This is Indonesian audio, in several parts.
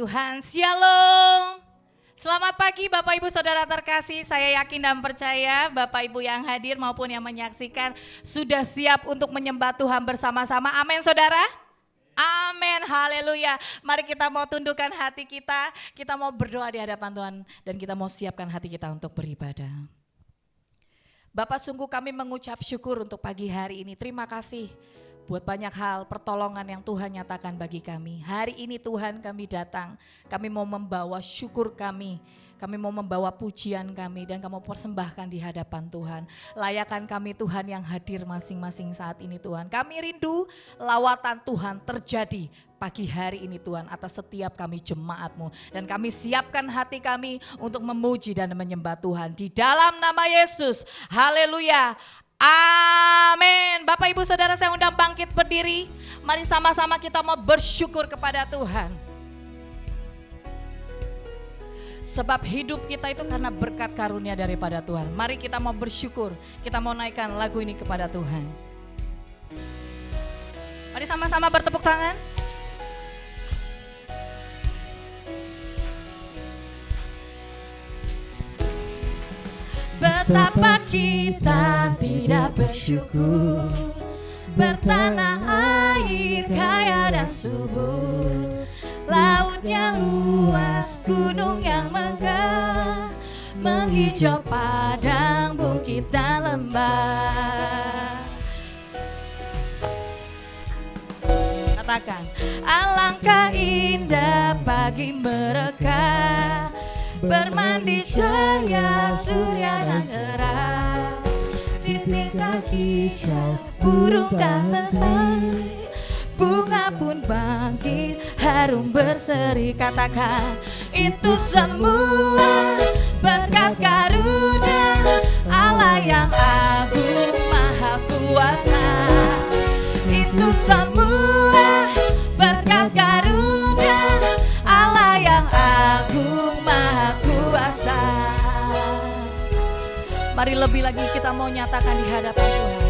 Tuhan, Shalom. Selamat pagi Bapak Ibu Saudara terkasih, saya yakin dan percaya Bapak Ibu yang hadir maupun yang menyaksikan sudah siap untuk menyembah Tuhan bersama-sama. Amin saudara. Amin, haleluya. Mari kita mau tundukkan hati kita mau berdoa di hadapan Tuhan dan kita mau siapkan hati kita untuk beribadah. Bapak, sungguh kami mengucap syukur untuk pagi hari ini. Terima kasih buat banyak hal pertolongan yang Tuhan nyatakan bagi kami. Hari ini Tuhan kami datang, kami mau membawa syukur kami mau membawa pujian kami dan kami mau persembahkan di hadapan Tuhan. Layakan kami Tuhan yang hadir masing-masing saat ini Tuhan. Kami rindu lawatan Tuhan terjadi pagi hari ini Tuhan atas setiap kami jemaat-Mu. Dan kami siapkan hati kami untuk memuji dan menyembah Tuhan. Di dalam nama Yesus, haleluya. Amin. Bapak Ibu Saudara saya undang bangkit berdiri. Mari sama-sama kita mau bersyukur kepada Tuhan. Sebab hidup kita itu karena berkat karunia daripada Tuhan. Mari kita mau bersyukur. Kita mau naikkan lagu ini kepada Tuhan. Mari sama-sama bertepuk tangan. Betapa kita tidak bersyukur, bertanah air kaya dan subur, lautnya luas, gunung yang megah, menghijau padang, bukit dan lembah. Katakan, alangkah indah pagi mereka, bermandi cahaya surya dan terang, titik kaki burung dan letai, bunga pun bangkit harum berseri. Katakan, itu semua berkat karunia Allah yang agung maha kuasa. Itu semua berkat karunia Allah yang agung maha kuasa. Mari lebih lagi kita mau nyatakan di hadapan Tuhan.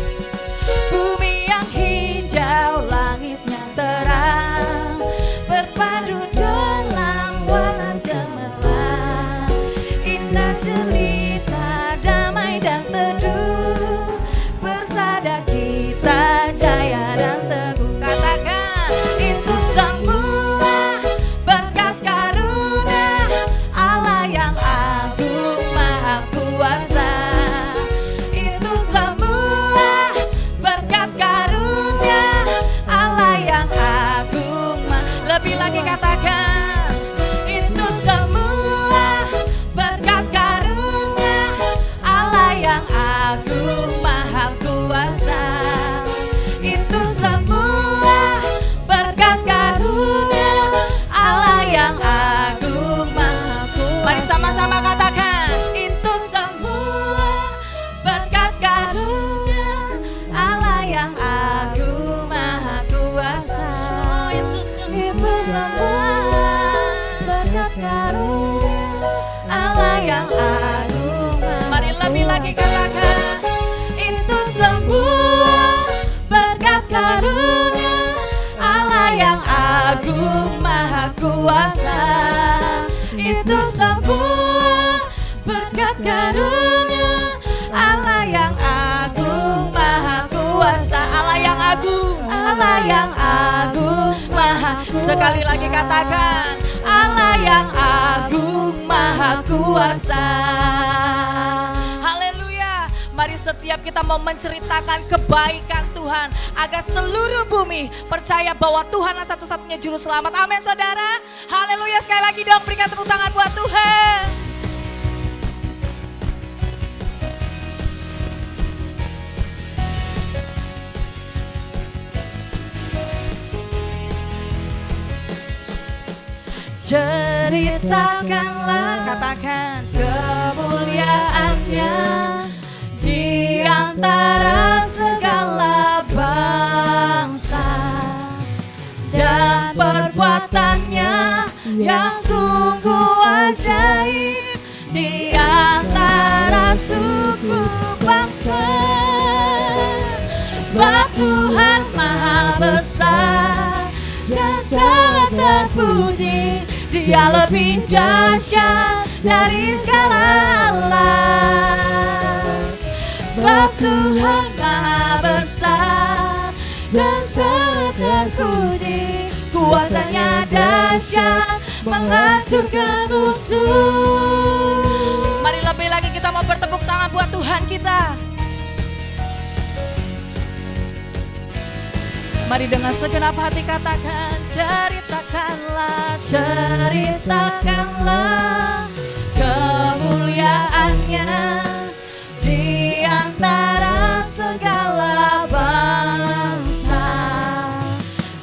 Bumi yang hijau, langitnya terang, berpadu dalam warna cemerlang, indah jelita, damai dan teduh, bersada kita jaya dan teguh. Katakan, itu semua berkat karunia Allah yang agung maha kuasa. Itu semua berkat karunia Allah yang agung. Lebih lagi katakan, itu semua berkat karunia Allah yang agung maha kuasa. Itu semua berkat karunia Allah yang agung maha kuasa. Mari sama-sama katakan, itu semua berkat karunia Allah yang agung maha kuasa. Itu semua berkat karunia Allah yang agung maha. Mari lebih lagi katakan, itu semua berkat karunia Allah yang agung maha kuasa. Itu semua berkat karunia Allah yang agung maha kuasa. Allah yang agung, Allah yang agung maha. Sekali lagi katakan, Allah yang agung maha kuasa. Haleluya. Mari setiap kita mau menceritakan kebaikan Tuhan agar seluruh bumi percaya bahwa Tuhan adalah satu-satunya juru selamat. Amin saudara. Haleluya. Sekali lagi dong berikan tepuk tangan buat Tuhan. Ceritakanlah, katakan, kemuliaannya di antara segala bangsa, dan perbuatannya yang sungguh ajaib di antara suku bangsa. Sebab Tuhan maha besar dan sangat terpuji Dia lebih dahsyat dari segala Allah. Sebab Tuhan Maha besar dan sangat terpuji, kuasanya dahsyat menghancurkan musuh. Mari lebih lagi kita mau bertepuk tangan buat Tuhan kita. Mari dengan segenap hati katakan, ceritakanlah, ceritakanlah kemuliaannya di antara segala bangsa,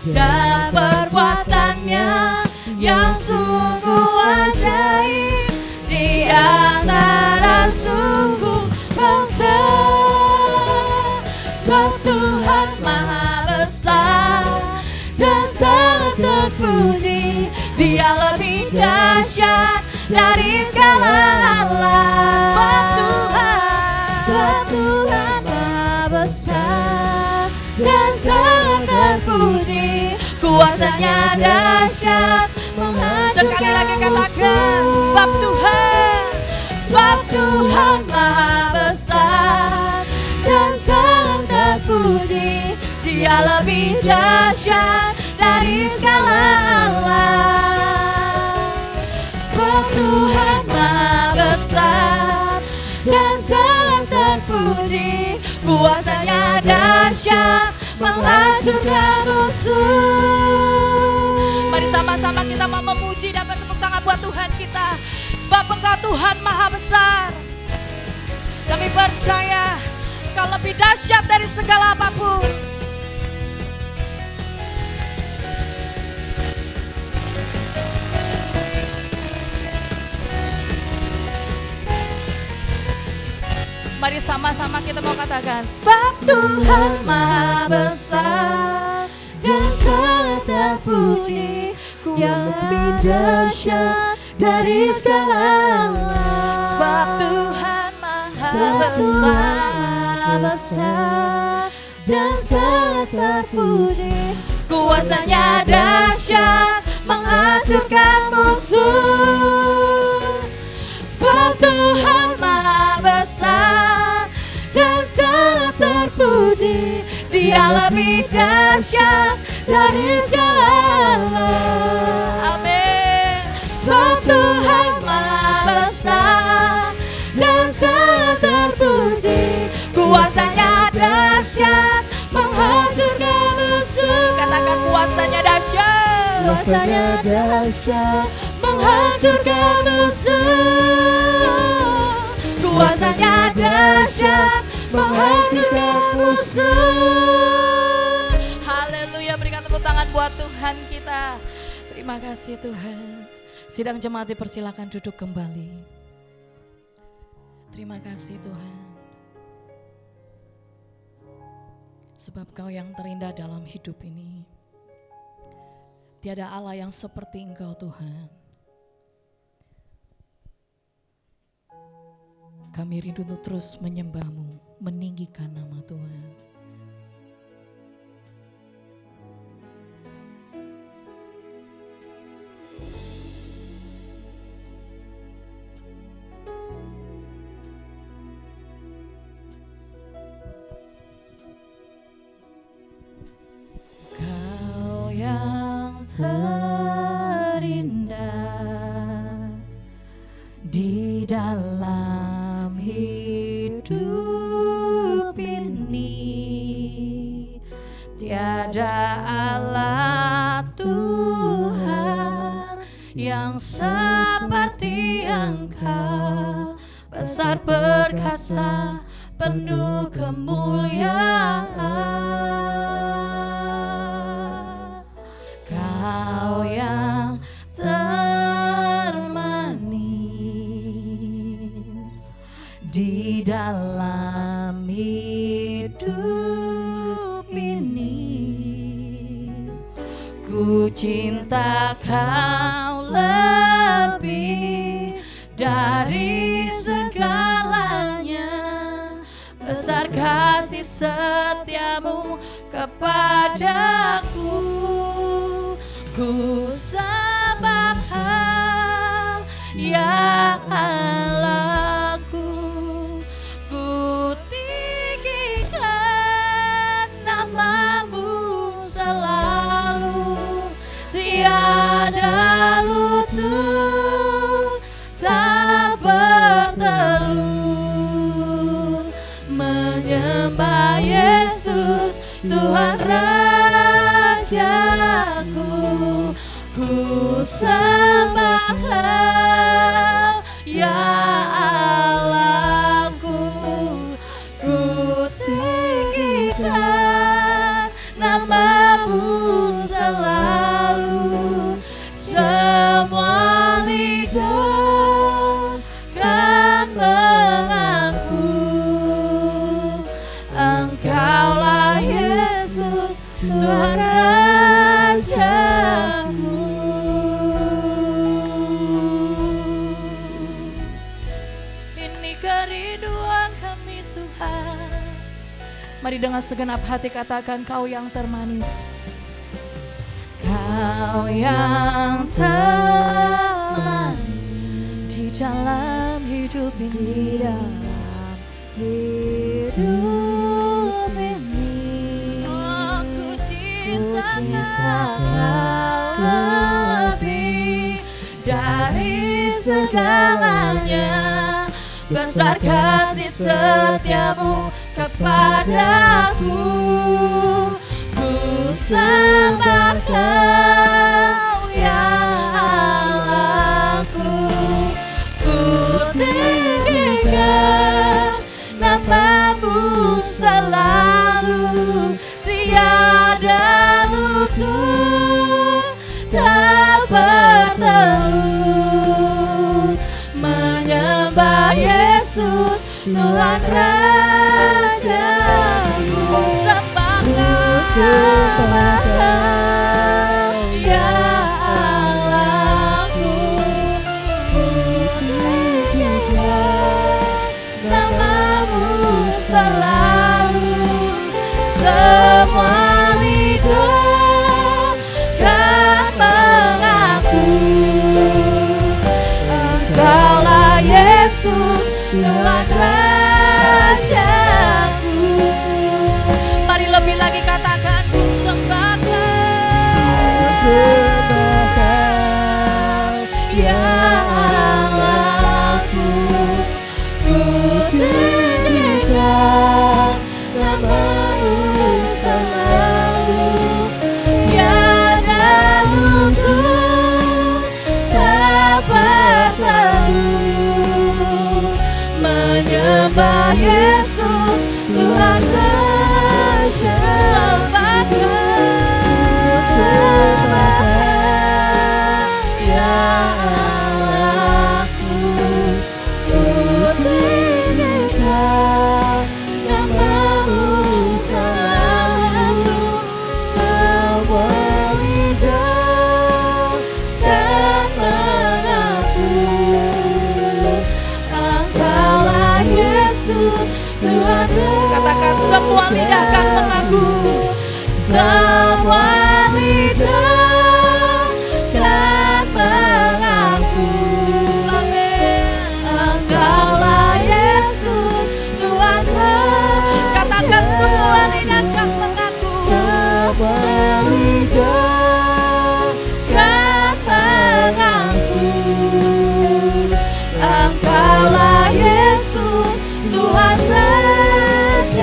dan perbuatannya yang sungguh ajaib di antara suku bangsa. Sebab Tuhan Maha besar dan sangat terpuji, Dia lebih dahsyat dari segala Allah. Sebab Tuhan Maha besar dan sangat terpuji, kuasanya dahsyat menghancurkan. Sekali lagi katakan, sebab Tuhan Maha besar dan sangat terpuji, Dia lebih dahsyat dari segala Allah. Sebab Tuhan Maha besar dan sangat terpuji, kuasanya dahsyat menghancurkan musuh. Mari sama-sama kita mau memuji dan bertepuk tangan buat Tuhan kita. Sebab Engkau Tuhan Maha besar. Kami percaya Engkau lebih dahsyat dari segala apapun. Mari sama-sama kita mau katakan, sebab Tuhan Maha besar dan sangat terpuji, yang lebih dahsyat dari segala Allah. Sebab Tuhan Maha besar dan sangat terpuji, kuasanya dahsyat menghancurkan musuh. Sebab Tuhan Maha besar dan sangat terpuji, Dia lebih dahsyat dari segala Allah. Amin. Sebab Tuhan Maha besar dan sangat terpuji, kuasanya dahsyat menghancurkan musuh. Katakan, kuasanya dahsyat, kuasanya dahsyat menghancurkan musuh. Kuasanya dahsyat menghancurkan musuh. Haleluya, berikan tepuk tangan buat Tuhan kita. Terima kasih Tuhan. Sidang jemaat dipersilakan duduk kembali. Terima kasih Tuhan. Sebab Kau yang terindah dalam hidup ini. Tiada Allah yang seperti Engkau Tuhan. Kami rindu untuk terus menyembah-Mu, meninggikan nama Tuhan. Kau yang terindah di dalam hidup ini, tiada Allah Tuhan yang seperti Engkau, besar perkasa penuh kemuliaan. Kau yang termanis di dalam hidup ini, ku cinta Kau lebih dari segalanya. Besar kasih setiamu kepadaku, ku sembah Tuhan Rajaku. Ku sembah Kau, ya Allahku. Ku tinggikan nama-Mu selalu. Semua lidah kan mengaku Engkaulah Yesus, Tuhan Rajaku. Ini kerinduan kami Tuhan. Mari dengan segenap hati katakan, Kau yang termanis, Kau yang termanis di dalam hidup ini, Oh, ku cinta Kau lebih dari segalanya. Besar kasih setiamu kepadaku. Ku sembah Kau, ya Allahku. Ku tinggikan nama-Mu selalu. Tiada lutut tak bertelut menyembah Yesus, Tuhan Rajaku. Sembah Kau, ya Allahku. Ku tinggikan nama-Mu selalu. Semua lidah kan mengaku Engkaulah Yesus, Tuhan Rajaku. Mari lebih lagi katakan, ku sembah Kau, ya Allahku. Ku tinggikan nama-Mu selalu. Tiada lutut tak bertelut menyembah Yesus, Tuhan Raja. Sembah Kau, ya Allahku. Ku tinggikan nama-Mu selalu. Semua lidah kan mengaku Engkaulah Yesus, Tuhan. Katakan, semua lidah kan mengaku. Semua lidah kan mengaku. Engkaulah Yesus, Tuhan. Katakan, semua lidah kan mengaku. Semua lidah kan mengaku Engkaulah Yesus, Tuhan Rajaku.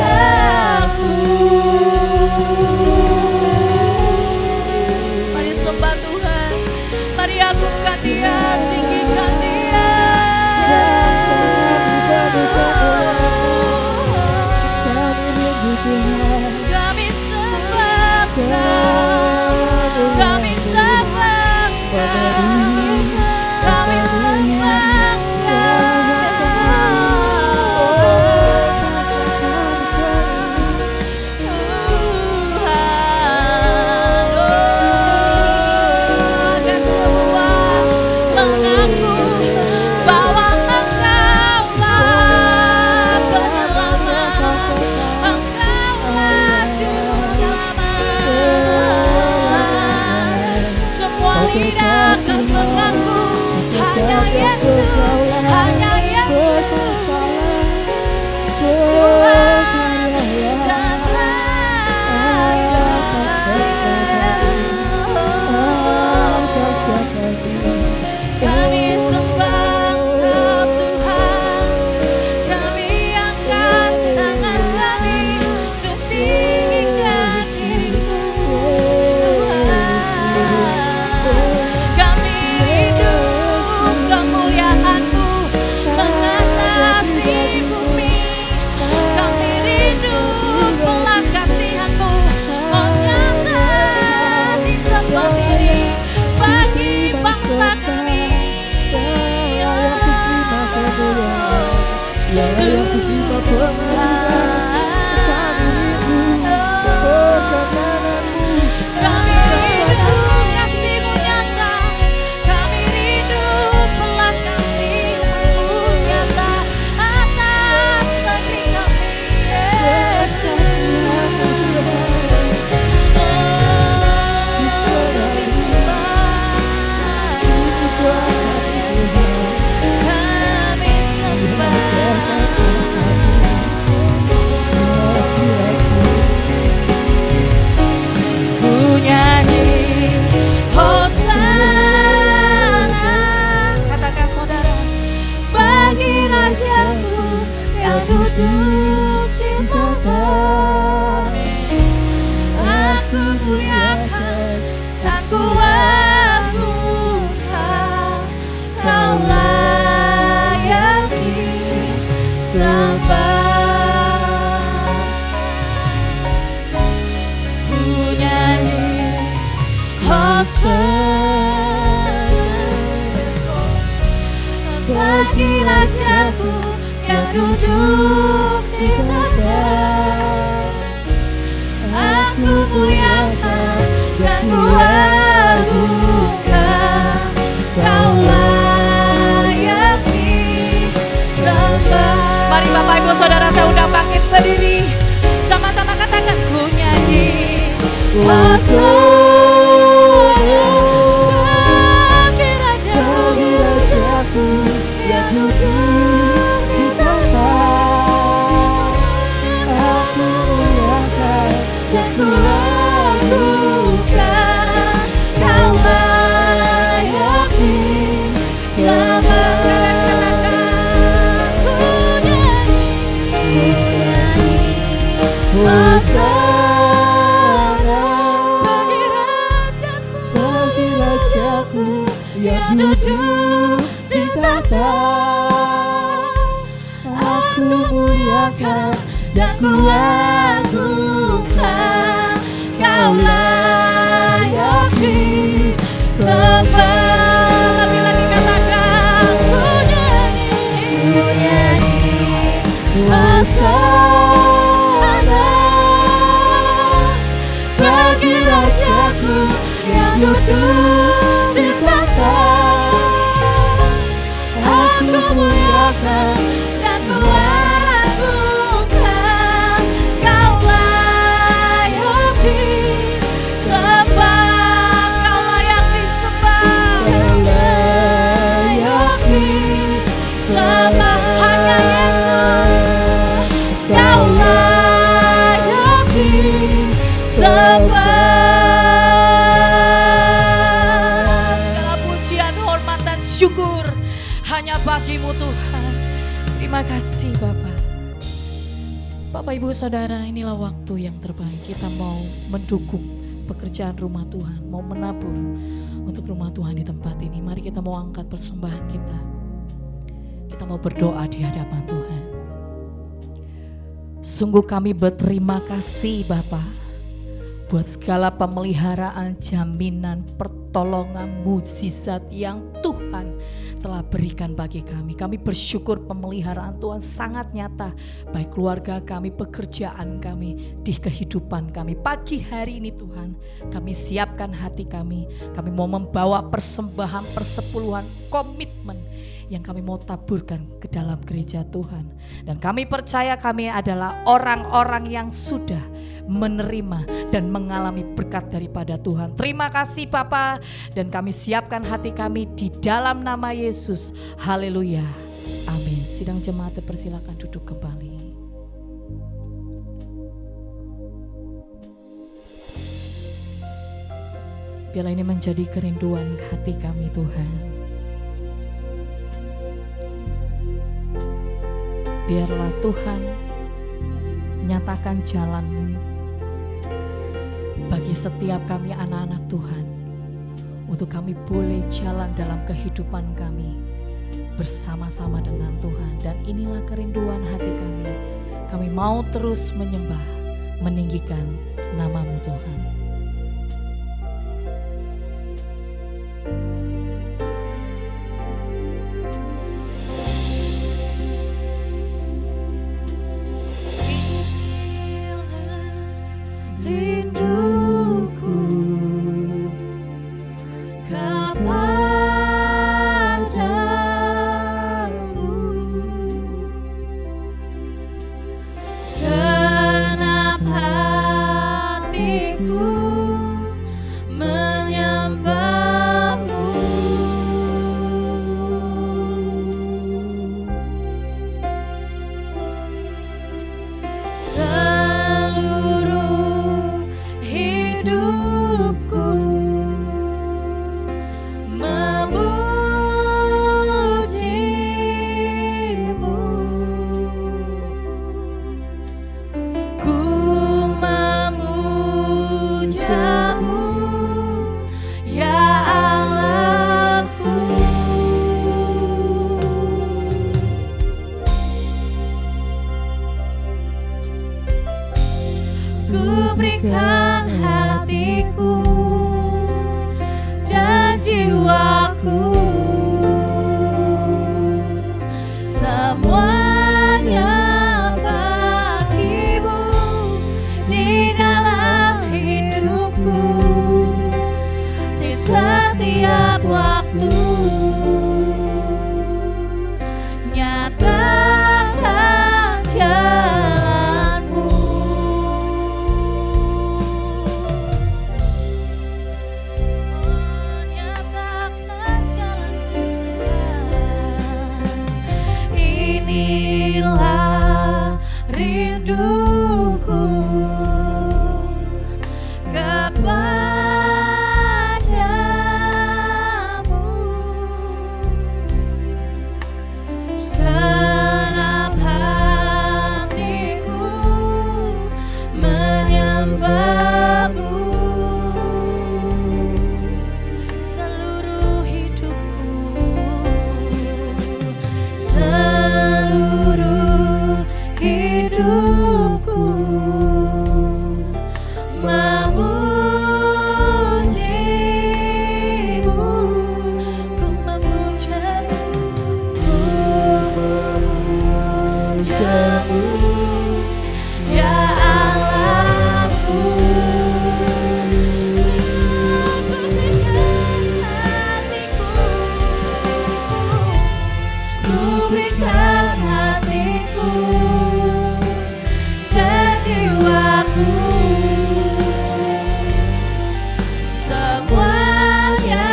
aku yang duduk di tata. Aku muliakan dan ku agungkan, Kau layak disembah. Mari Bapak Ibu Saudara saya undang bangkit berdiri, sama-sama katakan ku nyanyi. Bagi rajaku yang duduk di tata. Aku muliakan dan ku agungkan, Kau layak disembah. Sekalian katakan ku nyanyi Hosana bagi rajaku yang duduk di tata. Aku muliakan dan ku agungkan, Kau layak disembah. Lebih lagi katakan ku nyanyi Hosana bagi rajaku yang duduk di tata. Aku muliakan dan ku agungkan, Kau layak disembah. Kau layak disembah. Kau layak disembah. Hanya Yesus, Kau layak disembah. Segala pujian, hormat dan syukur hanya bagi-Mu Tuhan. Terima kasih Bapak. Bapak Ibu Saudara, inilah waktu yang terbaik. Kita mau mendukung pekerjaan rumah Tuhan, mau menabur untuk rumah Tuhan di tempat ini. Mari kita mau angkat persembahan kita. Kita mau berdoa di hadapan Tuhan. Sungguh kami berterima kasih Bapa buat segala pemeliharaan, jaminan, pertolongan, mukjizat yang Tuhan telah berikan bagi kami. Kami bersyukur pemeliharaan Tuhan sangat nyata, baik keluarga kami, pekerjaan kami, di kehidupan kami. Pagi hari ini Tuhan, kami siapkan hati kami. Kami mau membawa persembahan, persepuluhan, komitmen yang kami mau taburkan ke dalam gereja Tuhan. Dan kami percaya kami adalah orang-orang yang sudah menerima dan mengalami berkat daripada Tuhan. Terima kasih Bapa, dan kami siapkan hati kami di dalam nama Yesus. Haleluya. Amin. Sidang jemaat dipersilakan duduk kembali. Biarlah ini menjadi kerinduan hati kami Tuhan. Biarlah Tuhan nyatakan jalan-Mu bagi setiap kami anak-anak Tuhan, untuk kami boleh jalan dalam kehidupan kami bersama-sama dengan Tuhan. Dan inilah kerinduan hati kami. Kami mau terus menyembah, meninggikan nama-Mu Tuhan. Rinduku kepadamu, segenap hatiku menyembah-Mu. Seluruh hidupku memuji-Mu, ku memuja-Mu ya Allahku. Ku berikan hatiku dan jiwaku, semuanya hidupku kepadamu. Senap hatiku menyembahmu. Seluruh hidupku, seluruh hidupku memujimu, ku memujamu, ku memujamu, ya Allahku. Ku berikan hatiku, ku berikan hatiku dan jiwaku, semuanya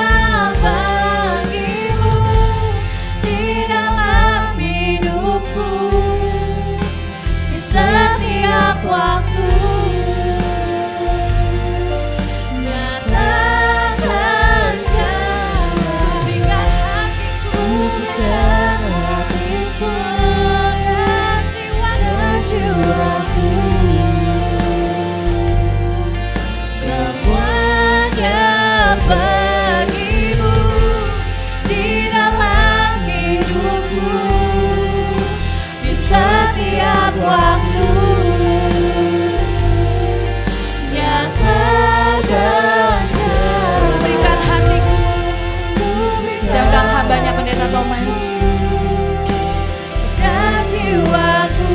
bagimu di dalam hidupku, di setiap waktu. Nyatakan jangan berikan hatiku, dan hatiku dan jiwaku, semuanya bagimu di dalam hidupku, di setiap waktu. Nyatakan ku berikan hatiku. Saya undang hambanya Pendeta Thomas dan jiwaku,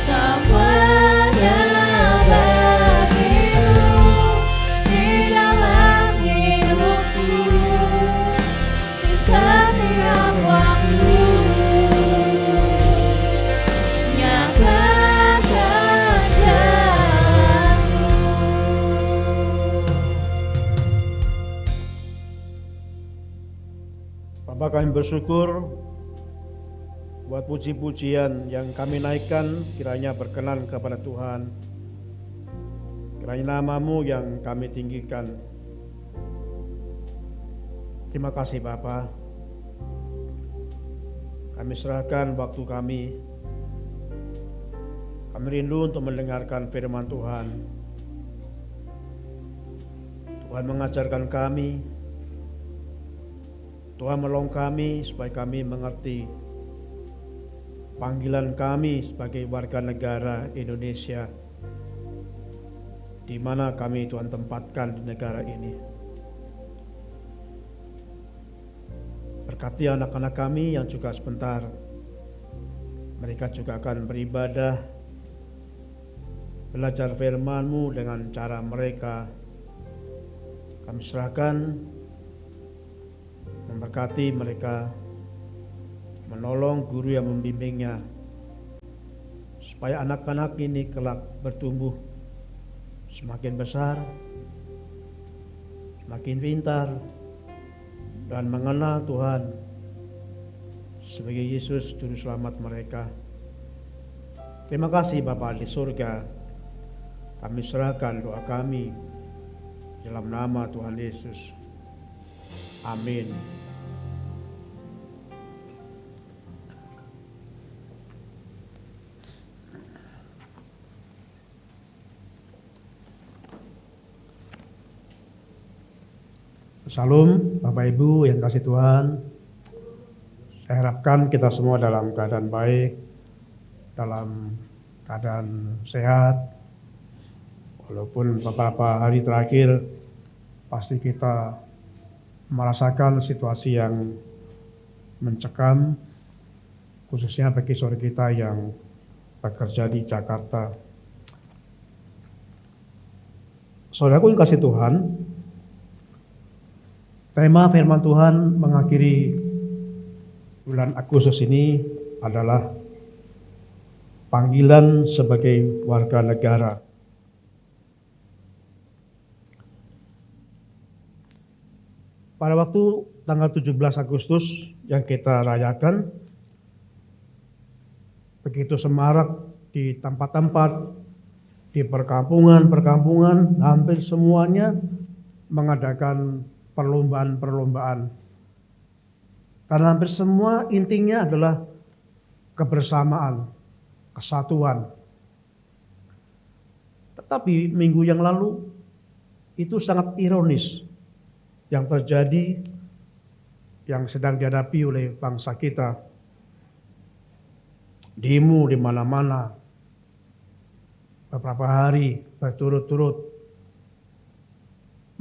semuanya bagimu di dalam hidupku, di setiap waktu. Nyatakan jalanmu. Bapak, kami bersyukur buat puji-pujian yang kami naikkan, kiranya berkenan kepada Tuhan. Kiranya nama-Mu yang kami tinggikan. Terima kasih Bapa. Kami serahkan waktu kami. Kami rindu untuk mendengarkan firman Tuhan. Tuhan mengajarkan kami. Tuhan menolong kami supaya kami mengerti panggilan kami sebagai warga negara Indonesia, di mana kami Tuhan tempatkan di negara ini. Berkati anak-anak kami yang juga sebentar mereka juga akan beribadah, belajar firman-Mu dengan cara mereka. Kami serahkan, memberkati mereka, menolong guru yang membimbingnya, supaya anak-anak ini kelak bertumbuh semakin besar, semakin pintar, dan mengenal Tuhan sebagai Yesus Juru Selamat mereka. Terima kasih Bapa di surga. Kami serahkan doa kami dalam nama Tuhan Yesus. Amin. Salam Bapak Ibu yang kasih Tuhan. Saya harapkan kita semua dalam keadaan baik, dalam keadaan sehat. Walaupun beberapa hari terakhir pasti kita merasakan situasi yang mencekam, khususnya bagi saudara kita yang bekerja di Jakarta. Saudaraku yang kasih Tuhan, tema firman Tuhan mengakhiri bulan Agustus ini adalah panggilan sebagai warga negara. Pada waktu tanggal 17 Agustus yang kita rayakan, begitu semarak di tempat-tempat, di perkampungan-perkampungan, hampir semuanya mengadakan perlombaan-perlombaan. Karena hampir semua intinya adalah kebersamaan, kesatuan. Tetapi minggu yang lalu itu sangat ironis yang terjadi, yang sedang dihadapi oleh bangsa kita. Demo di mana-mana, beberapa hari berturut-turut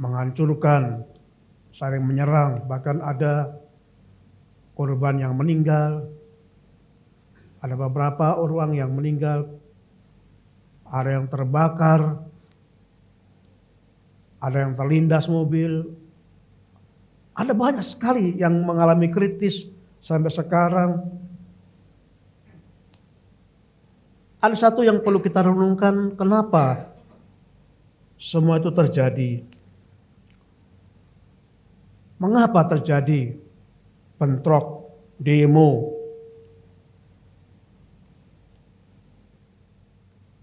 menghancurkan, saling menyerang, bahkan ada korban yang meninggal, ada beberapa orang yang meninggal, ada yang terbakar, ada yang terlindas mobil, ada banyak sekali yang mengalami kritis sampai sekarang. Ada satu yang perlu kita renungkan, kenapa semua itu terjadi? Mengapa terjadi bentrok, demo?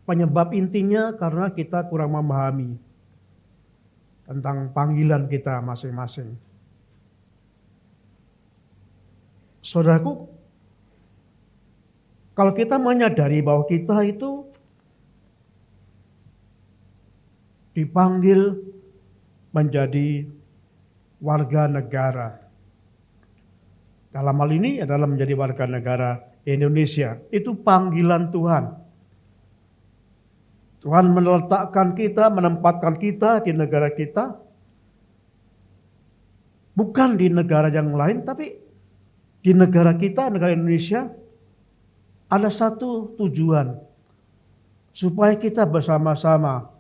Penyebab intinya karena kita kurang memahami tentang panggilan kita masing-masing. Saudaraku, kalau kita menyadari bahwa kita itu dipanggil menjadi warga negara. Dalam hal ini adalah menjadi warga negara Indonesia. Itu panggilan Tuhan. Tuhan meletakkan kita, menempatkan kita di negara kita. Bukan di negara yang lain, tapi di negara kita, negara Indonesia, ada satu tujuan, supaya kita bersama-sama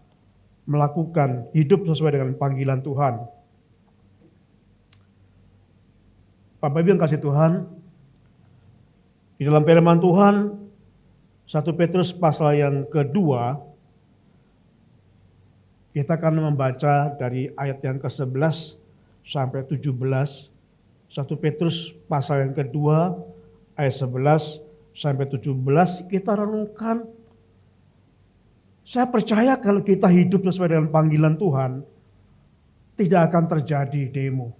melakukan hidup sesuai dengan panggilan Tuhan. Bapak Ibu yang kasih Tuhan, di dalam firman Tuhan, 1 Petrus pasal yang kedua, kita akan membaca dari ayat yang ke-11 sampai 17, 1 Petrus pasal yang kedua, ayat 11 sampai 17, kita renungkan. Saya percaya kalau kita hidup sesuai dengan panggilan Tuhan, tidak akan terjadi demo.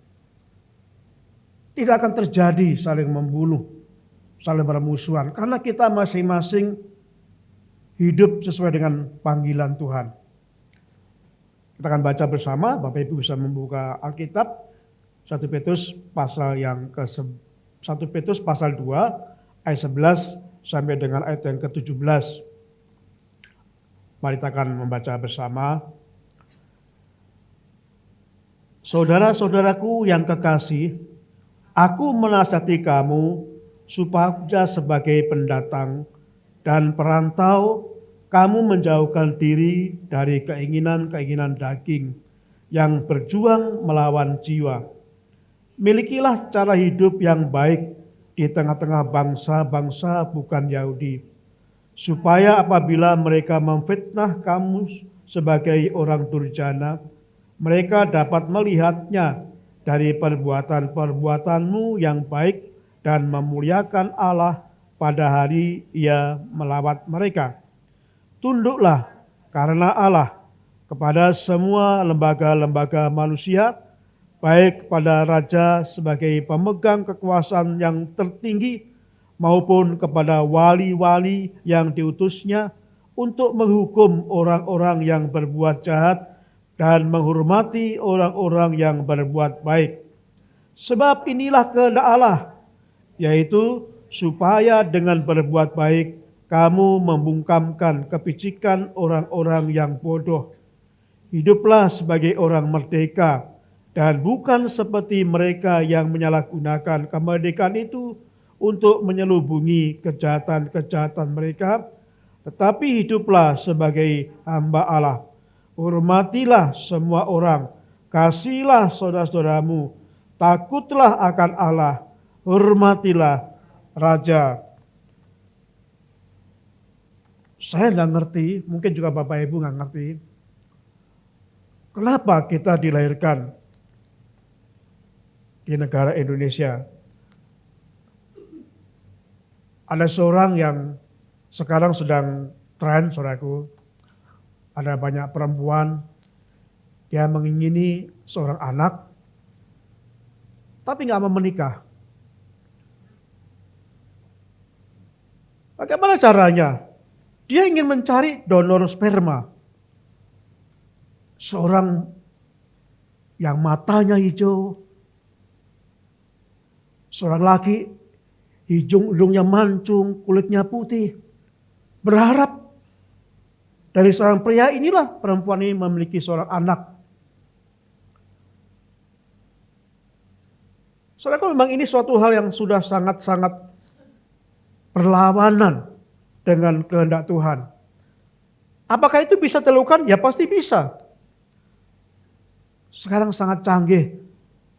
Tidak akan terjadi saling membunuh, saling bermusuhan. Karena kita masing-masing hidup sesuai dengan panggilan Tuhan. Kita akan baca bersama, Bapak Ibu bisa membuka Alkitab, 1 Petrus pasal yang ke-1 Petrus pasal 2, ayat 11 sampai dengan ayat yang ke-17. Mari kita akan membaca bersama. Saudara-saudaraku yang kekasih, aku menasihati kamu supaya sebagai pendatang dan perantau kamu menjauhkan diri dari keinginan-keinginan daging yang berjuang melawan jiwa. Milikilah cara hidup yang baik di tengah-tengah bangsa-bangsa bukan Yahudi, supaya apabila mereka memfitnah kamu sebagai orang durjana, mereka dapat melihatnya dari perbuatan-perbuatanmu yang baik dan memuliakan Allah pada hari Ia melawat mereka. Tunduklah karena Allah kepada semua lembaga-lembaga manusia, baik kepada raja sebagai pemegang kekuasaan yang tertinggi maupun kepada wali-wali yang diutusnya untuk menghukum orang-orang yang berbuat jahat dan menghormati orang-orang yang berbuat baik. Sebab inilah kehendak Allah, yaitu supaya dengan berbuat baik kamu membungkamkan kepicikan orang-orang yang bodoh. Hiduplah sebagai orang merdeka, dan bukan seperti mereka yang menyalahgunakan kemerdekaan itu untuk menyelubungi kejahatan-kejahatan mereka, tetapi hiduplah sebagai hamba Allah. Hormatilah semua orang, kasihilah saudara-saudaramu, takutlah akan Allah, hormatilah raja. Saya nggak ngerti, mungkin juga Bapak Ibu nggak ngerti, kenapa kita dilahirkan di negara Indonesia. Ada seorang yang Sekarang sedang tren, saudaraku, ada banyak perempuan dia mengingini seorang anak, tapi nggak mau menikah. Bagaimana caranya? Dia ingin mencari donor sperma. Seorang yang matanya hijau, seorang laki hidungnya mancung, kulitnya putih. Berharap dari seorang pria inilah perempuan ini memiliki seorang anak. Saudara, memang ini suatu hal yang sudah sangat-sangat berlawanan dengan kehendak Tuhan. Apakah itu bisa dilakukan? Ya pasti bisa. Sekarang sangat canggih,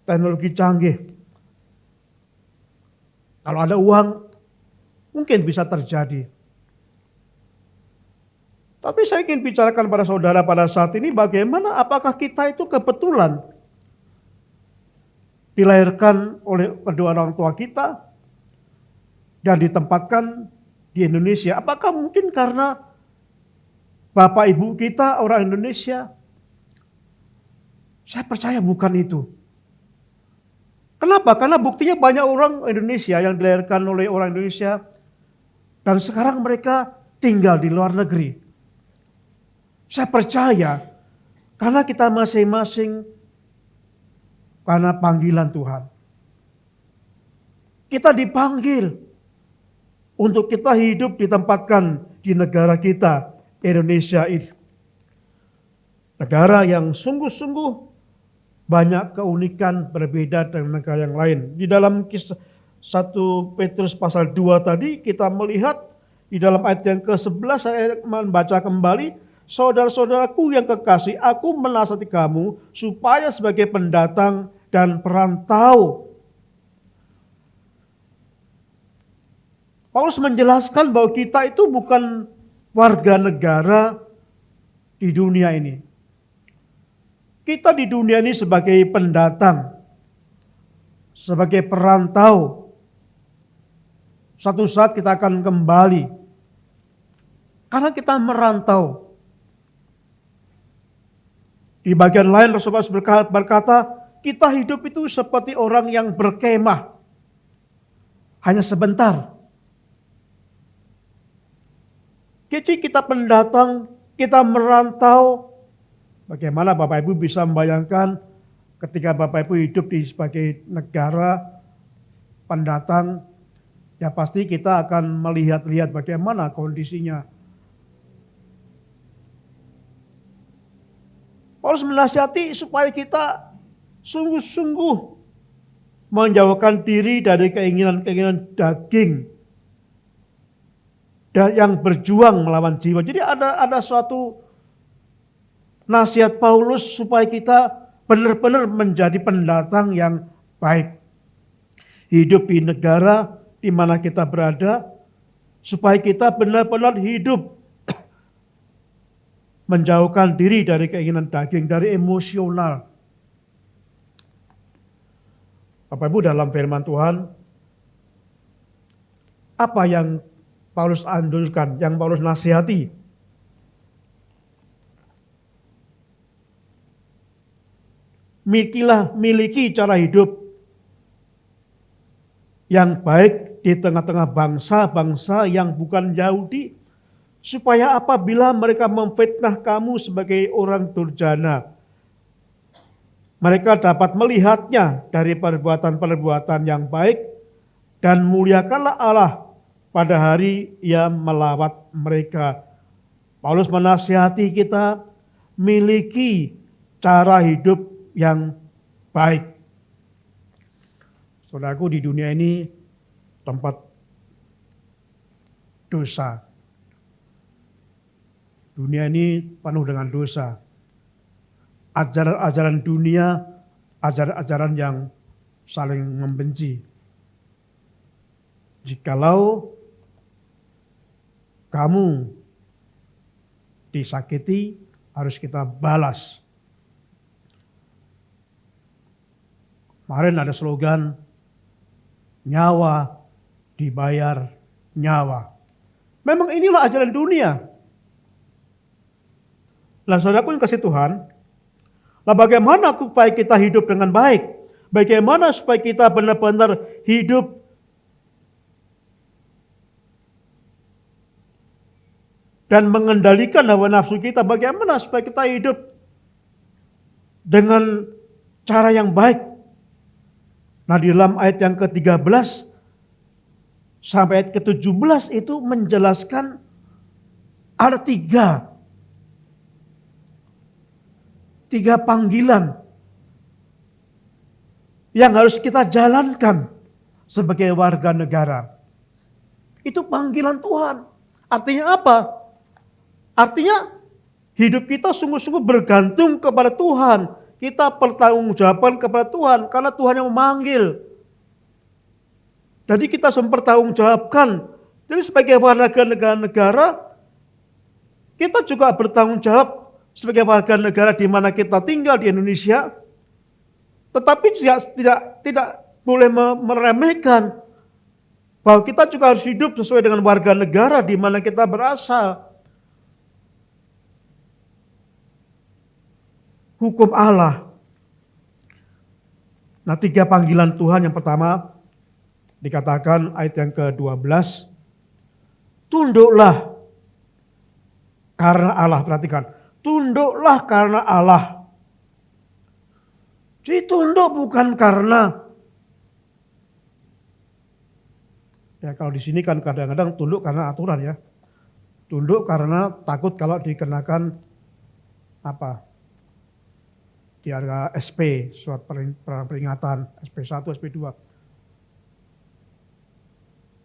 teknologi canggih. Kalau ada uang, mungkin bisa terjadi. Tapi saya ingin bicarakan pada saudara pada saat ini bagaimana apakah kita itu kebetulan dilahirkan oleh kedua orang tua kita dan ditempatkan di Indonesia. Apakah mungkin karena bapak ibu kita orang Indonesia? Saya percaya bukan itu. Kenapa? Karena buktinya banyak orang Indonesia yang dilahirkan oleh orang Indonesia dan sekarang mereka tinggal di luar negeri. Saya percaya karena kita masing-masing karena panggilan Tuhan. Kita dipanggil untuk kita hidup ditempatkan di negara kita, Indonesia ini. Negara yang sungguh-sungguh banyak keunikan berbeda dengan negara yang lain. Di dalam kisah 1 Petrus pasal 2 tadi kita melihat di dalam ayat yang ke-11 saya membaca kembali, saudara-saudaraku yang kekasih, aku menasihati kamu supaya sebagai pendatang dan perantau. Paulus menjelaskan bahwa kita itu bukan warga negara di dunia ini. Kita di dunia ini sebagai pendatang, sebagai perantau. Suatu saat kita akan kembali. Karena kita merantau. Di bagian lain Rasul Paulus berkata, kita hidup itu seperti orang yang berkemah. Hanya sebentar. Jadi kita pendatang, kita merantau. Bagaimana Bapak Ibu bisa membayangkan ketika Bapak Ibu hidup di sebagai negara pendatang, ya pasti kita akan melihat-lihat bagaimana kondisinya. Paulus menasihati supaya kita sungguh-sungguh menjauhkan diri dari keinginan-keinginan daging dan yang berjuang melawan jiwa. Jadi ada suatu nasihat Paulus supaya kita benar-benar menjadi pendatang yang baik. Hidup di negara di mana kita berada, supaya kita benar-benar hidup menjauhkan diri dari keinginan daging, dari emosional. Bapak Ibu, dalam firman Tuhan, apa yang Paulus anjurkan, yang Paulus nasihati? Miliki cara hidup yang baik di tengah-tengah bangsa-bangsa yang bukan Yahudi, supaya apabila mereka memfitnah kamu sebagai orang durjana, mereka dapat melihatnya dari perbuatan-perbuatan yang baik dan muliakanlah Allah pada hari Ia melawat mereka. Paulus menasihati kita miliki cara hidup yang baik. Saudaraku, di dunia ini tempat dosa. Dunia ini penuh dengan dosa. Ajaran-ajaran dunia, ajaran-ajaran yang saling membenci. Jikalau kamu disakiti, harus kita balas. Kemarin ada slogan, nyawa dibayar nyawa. Memang inilah ajaran dunia. Nah, saudaraku yang kasih Tuhan, nah bagaimana supaya kita hidup dengan baik? Bagaimana supaya kita benar-benar hidup dan mengendalikan hawa nafsu kita? Bagaimana supaya kita hidup dengan cara yang baik? Nah, di dalam ayat yang ke-13 sampai ayat ke-17 itu menjelaskan ada tiga panggilan yang harus kita jalankan sebagai warga negara. Itu panggilan Tuhan. Artinya apa? Artinya hidup kita sungguh-sungguh bergantung kepada Tuhan. Kita pertanggungjawaban kepada Tuhan karena Tuhan yang memanggil. Jadi kita harus mempertanggungjawabkan. Jadi sebagai warga negara, kita juga bertanggung jawab sebagai warga negara di mana kita tinggal di Indonesia. Tetapi tidak boleh meremehkan bahwa kita juga harus hidup sesuai dengan warga negara di mana kita berasal. Hukum Allah. Nah, tiga panggilan Tuhan. Yang pertama dikatakan ayat yang ke-12, tunduklah karena Allah. Perhatikan, tunduklah karena Allah. Jadi tunduk bukan karena, ya kalau di sini kan kadang-kadang tunduk karena aturan ya. Tunduk karena takut kalau dikenakan apa? Di harga SP, surat peringatan, SP1, SP2.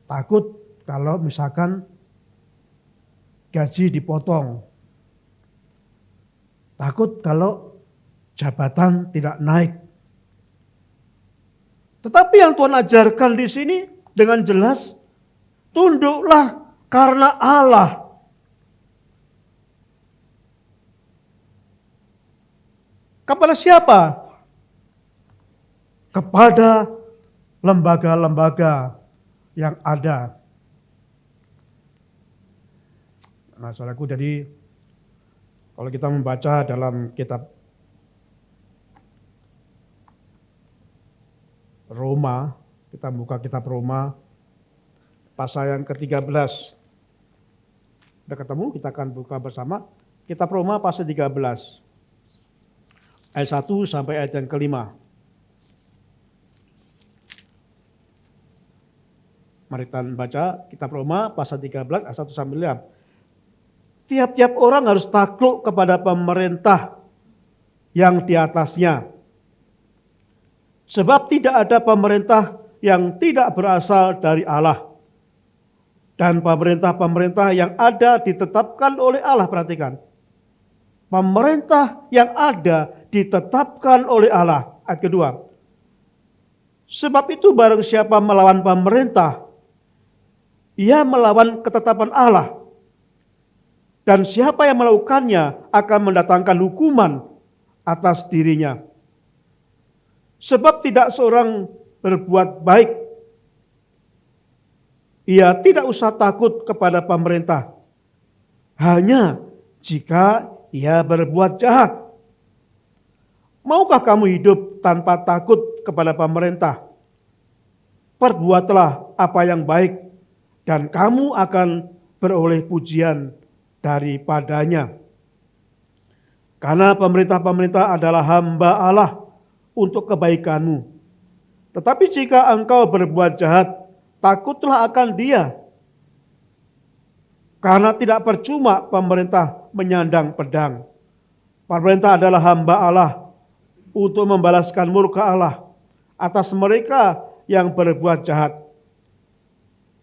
Takut kalau misalkan gaji dipotong. Takut kalau jabatan tidak naik. Tetapi yang Tuhan ajarkan di sini dengan jelas, tunduklah karena Allah. Kepada siapa? Kepada lembaga-lembaga yang ada. Nah, saudaraku, jadi kalau kita membaca dalam kitab Roma, kita buka kitab Roma, pasal yang ke-13. Sudah ketemu? Kita akan buka bersama. Kitab Roma pasal 13. Ayat 1 sampai ayat yang ke-5. Mari kita baca kitab Roma pasal 13 ayat 1 sampai 5. Tiap-tiap orang harus takluk kepada pemerintah yang di atasnya. Sebab tidak ada pemerintah yang tidak berasal dari Allah. Dan pemerintah-pemerintah yang ada ditetapkan oleh Allah. Perhatikan. Pemerintah yang ada ditetapkan oleh Allah. Ayat kedua. Sebab itu barang siapa melawan pemerintah, ia melawan ketetapan Allah. Dan siapa yang melakukannya akan mendatangkan hukuman atas dirinya. Sebab tidak seorang berbuat baik, ia tidak usah takut kepada pemerintah. Hanya jika ia berbuat jahat. Maukah kamu hidup tanpa takut kepada pemerintah? Perbuatlah apa yang baik dan kamu akan beroleh pujian daripadanya. Karena pemerintah-pemerintah adalah hamba Allah untuk kebaikanmu. Tetapi jika engkau berbuat jahat, takutlah akan dia. Karena tidak percuma pemerintah menyandang pedang. Pemerintah adalah hamba Allah untuk membalaskan murka Allah atas mereka yang berbuat jahat.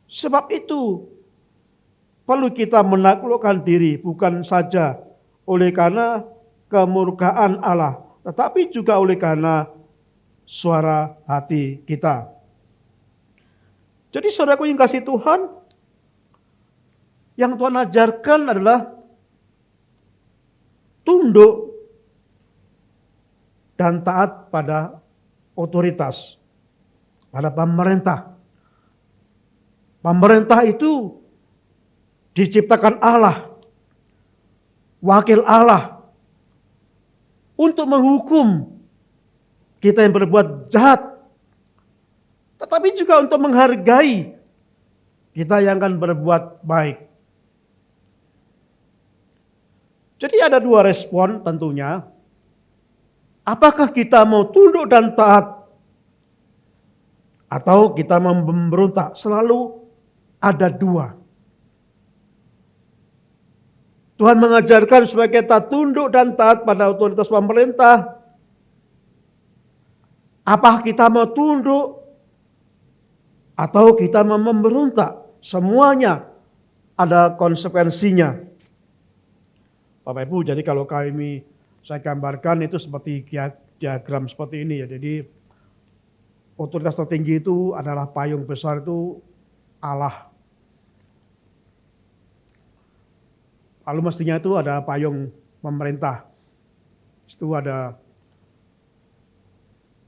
Sebab itu perlu kita menaklukkan diri bukan saja oleh karena kemurkaan Allah, tetapi juga oleh karena suara hati kita. Jadi saudaraku yang kasih Tuhan, yang Tuhan ajarkan adalah tunduk dan taat pada otoritas, pada pemerintah. Pemerintah itu diciptakan Allah, wakil Allah, untuk menghukum kita yang berbuat jahat, tetapi juga untuk menghargai kita yang akan berbuat baik. Jadi ada dua respon tentunya. Apakah kita mau tunduk dan taat atau kita memberontak? Selalu ada dua. Tuhan mengajarkan supaya kita tunduk dan taat pada otoritas pemerintah. Apakah kita mau tunduk atau kita mau memberontak? Semuanya ada konsekuensinya. Bapak Ibu, jadi kalau saya gambarkan itu seperti diagram seperti ini ya. Jadi otoritas tertinggi itu adalah payung besar itu Allah. Lalu mestinya itu ada payung pemerintah. Itu ada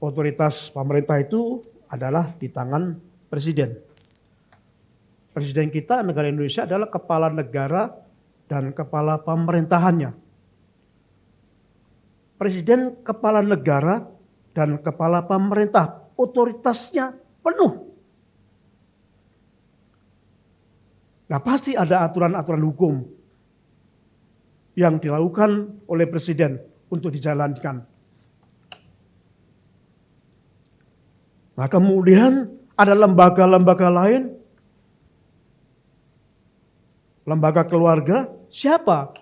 otoritas pemerintah itu adalah di tangan presiden. Presiden kita negara Indonesia adalah kepala negara dan kepala pemerintahannya. Presiden kepala negara dan kepala pemerintah, otoritasnya penuh. Nah, pasti ada aturan-aturan hukum yang dilakukan oleh presiden untuk dijalankan. Nah, kemudian ada lembaga-lembaga lain, lembaga keluarga. Siapa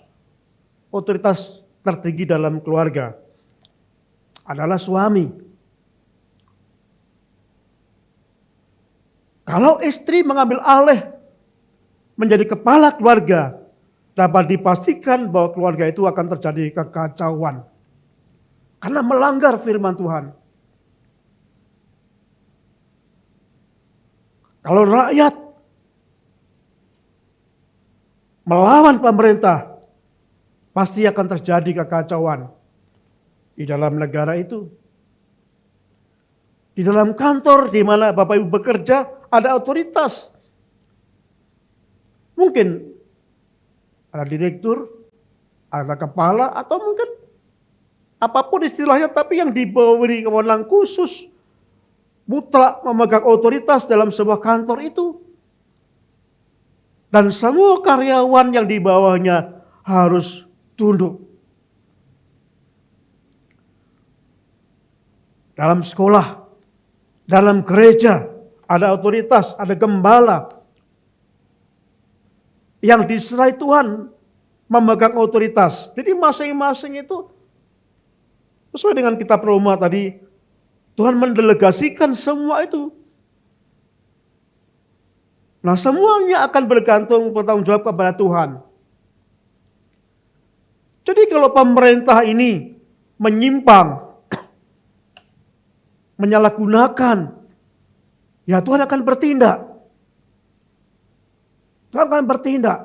otoritas tertinggi dalam keluarga? Adalah suami. Kalau istri mengambil alih menjadi kepala keluarga, dapat dipastikan bahwa keluarga itu akan terjadi kekacauan. Karena melanggar firman Tuhan. Kalau rakyat melawan pemerintah, pasti akan terjadi kekacauan di dalam negara itu. Di dalam kantor di mana Bapak Ibu bekerja, ada otoritas. Mungkin ada direktur, ada kepala, atau mungkin apapun istilahnya, tapi yang diberi kewenangan khusus, mutlak memegang otoritas dalam sebuah kantor itu. Dan semua karyawan yang di bawahnya harus tunduk. Dalam sekolah, dalam gereja, ada otoritas, ada gembala. Yang diserai Tuhan memegang otoritas. Jadi masing-masing itu sesuai dengan kitab Roma tadi, Tuhan mendelegasikan semua itu. Nah, semuanya akan bertanggung jawab kepada Tuhan. Jadi kalau pemerintah ini menyimpang, menyalahgunakan, ya Tuhan akan bertindak. Tuhan akan bertindak.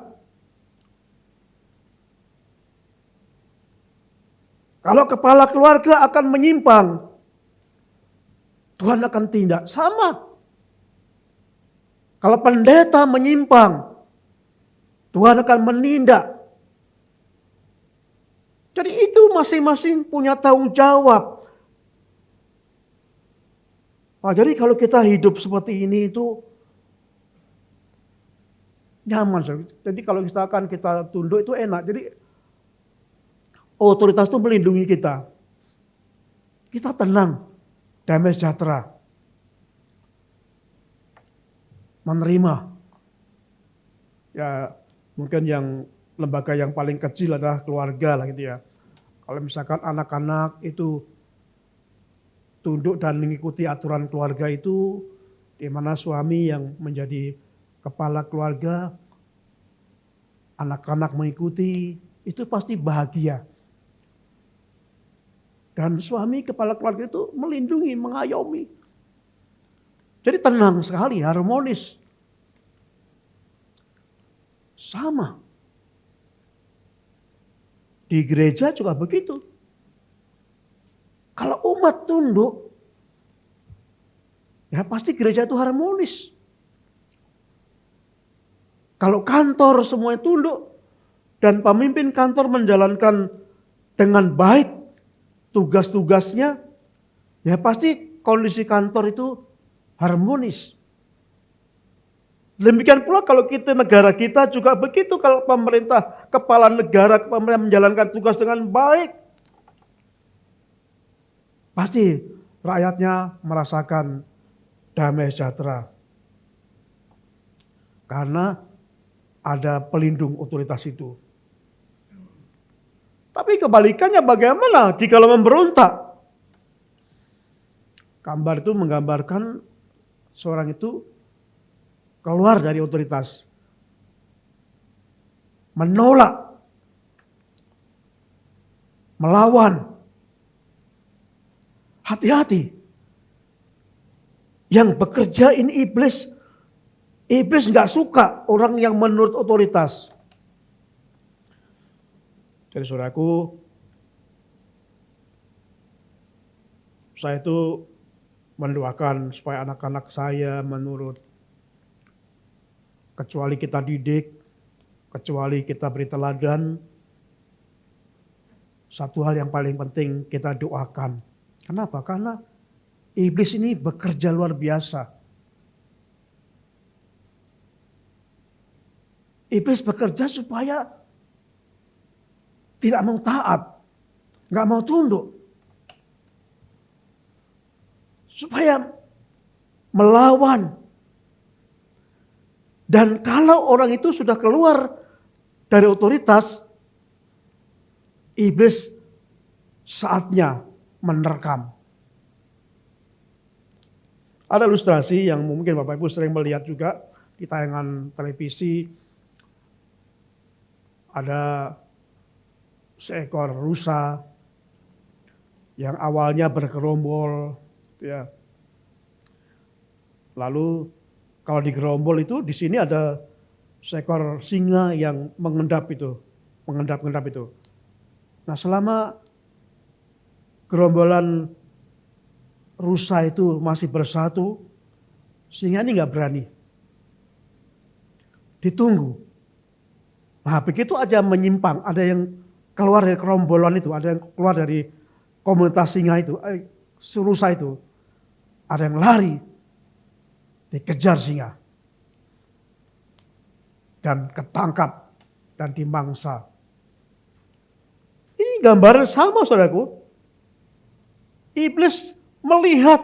Kalau kepala keluarga akan menyimpang, Tuhan akan tindak. Sama. Kalau pendeta menyimpang, Tuhan akan menindak. Jadi itu masing-masing punya tanggung jawab. Nah, jadi kalau kita hidup seperti ini itu nyaman. Jadi kalau kita tunduk itu enak. Jadi otoritas itu melindungi kita. Kita tenang, damai sejahtera. Menerima. Ya mungkin lembaga yang paling kecil adalah keluarga lah gitu ya. Kalau misalkan anak-anak itu tunduk dan mengikuti aturan keluarga itu, di mana suami yang menjadi kepala keluarga, anak-anak mengikuti, itu pasti bahagia. Dan suami kepala keluarga itu melindungi, mengayomi. Jadi tenang sekali, harmonis. Sama. Di gereja juga begitu. Kalau umat tunduk, ya pasti gereja itu harmonis. Kalau kantor semuanya tunduk dan pemimpin kantor menjalankan dengan baik tugas-tugasnya, ya pasti kondisi kantor itu harmonis. Demikian pula kalau negara kita juga begitu, kalau pemerintah, kepala negara, pemerintah menjalankan tugas dengan baik, pasti rakyatnya merasakan damai sejahtera. Karena ada pelindung otoritas itu. Tapi kebalikannya bagaimana jika memberontak? Gambar itu menggambarkan seorang itu keluar dari otoritas, menolak, melawan. Hati-hati. Yang bekerja ini iblis. Iblis nggak suka orang yang menurut otoritas. Jadi saudaraku, saya itu mendoakan supaya anak-anak saya menurut. Kecuali kita didik, kecuali kita beri teladan, satu hal yang paling penting kita doakan. Kenapa? Karena iblis ini bekerja luar biasa. Iblis bekerja supaya tidak mau taat, nggak mau tunduk. Supaya melawan. Dan kalau orang itu sudah keluar dari otoritas, iblis saatnya menerkam. Ada ilustrasi yang mungkin Bapak Ibu sering melihat juga di tayangan televisi. Ada seekor rusa yang awalnya bergerombol, ya. Lalu kalau di gerombol itu di sini ada seekor singa yang mengendap itu. Nah, selama gerombolan rusa itu masih bersatu, singa ini nggak berani. Ditunggu. Nah, begitu aja menyimpang, ada yang keluar dari gerombolan itu, ada yang keluar dari komunitas singa itu, rusa itu, ada yang lari. Dikejar singa dan ketangkap dan dimangsa. Ini gambaran sama saudaraku. Iblis melihat,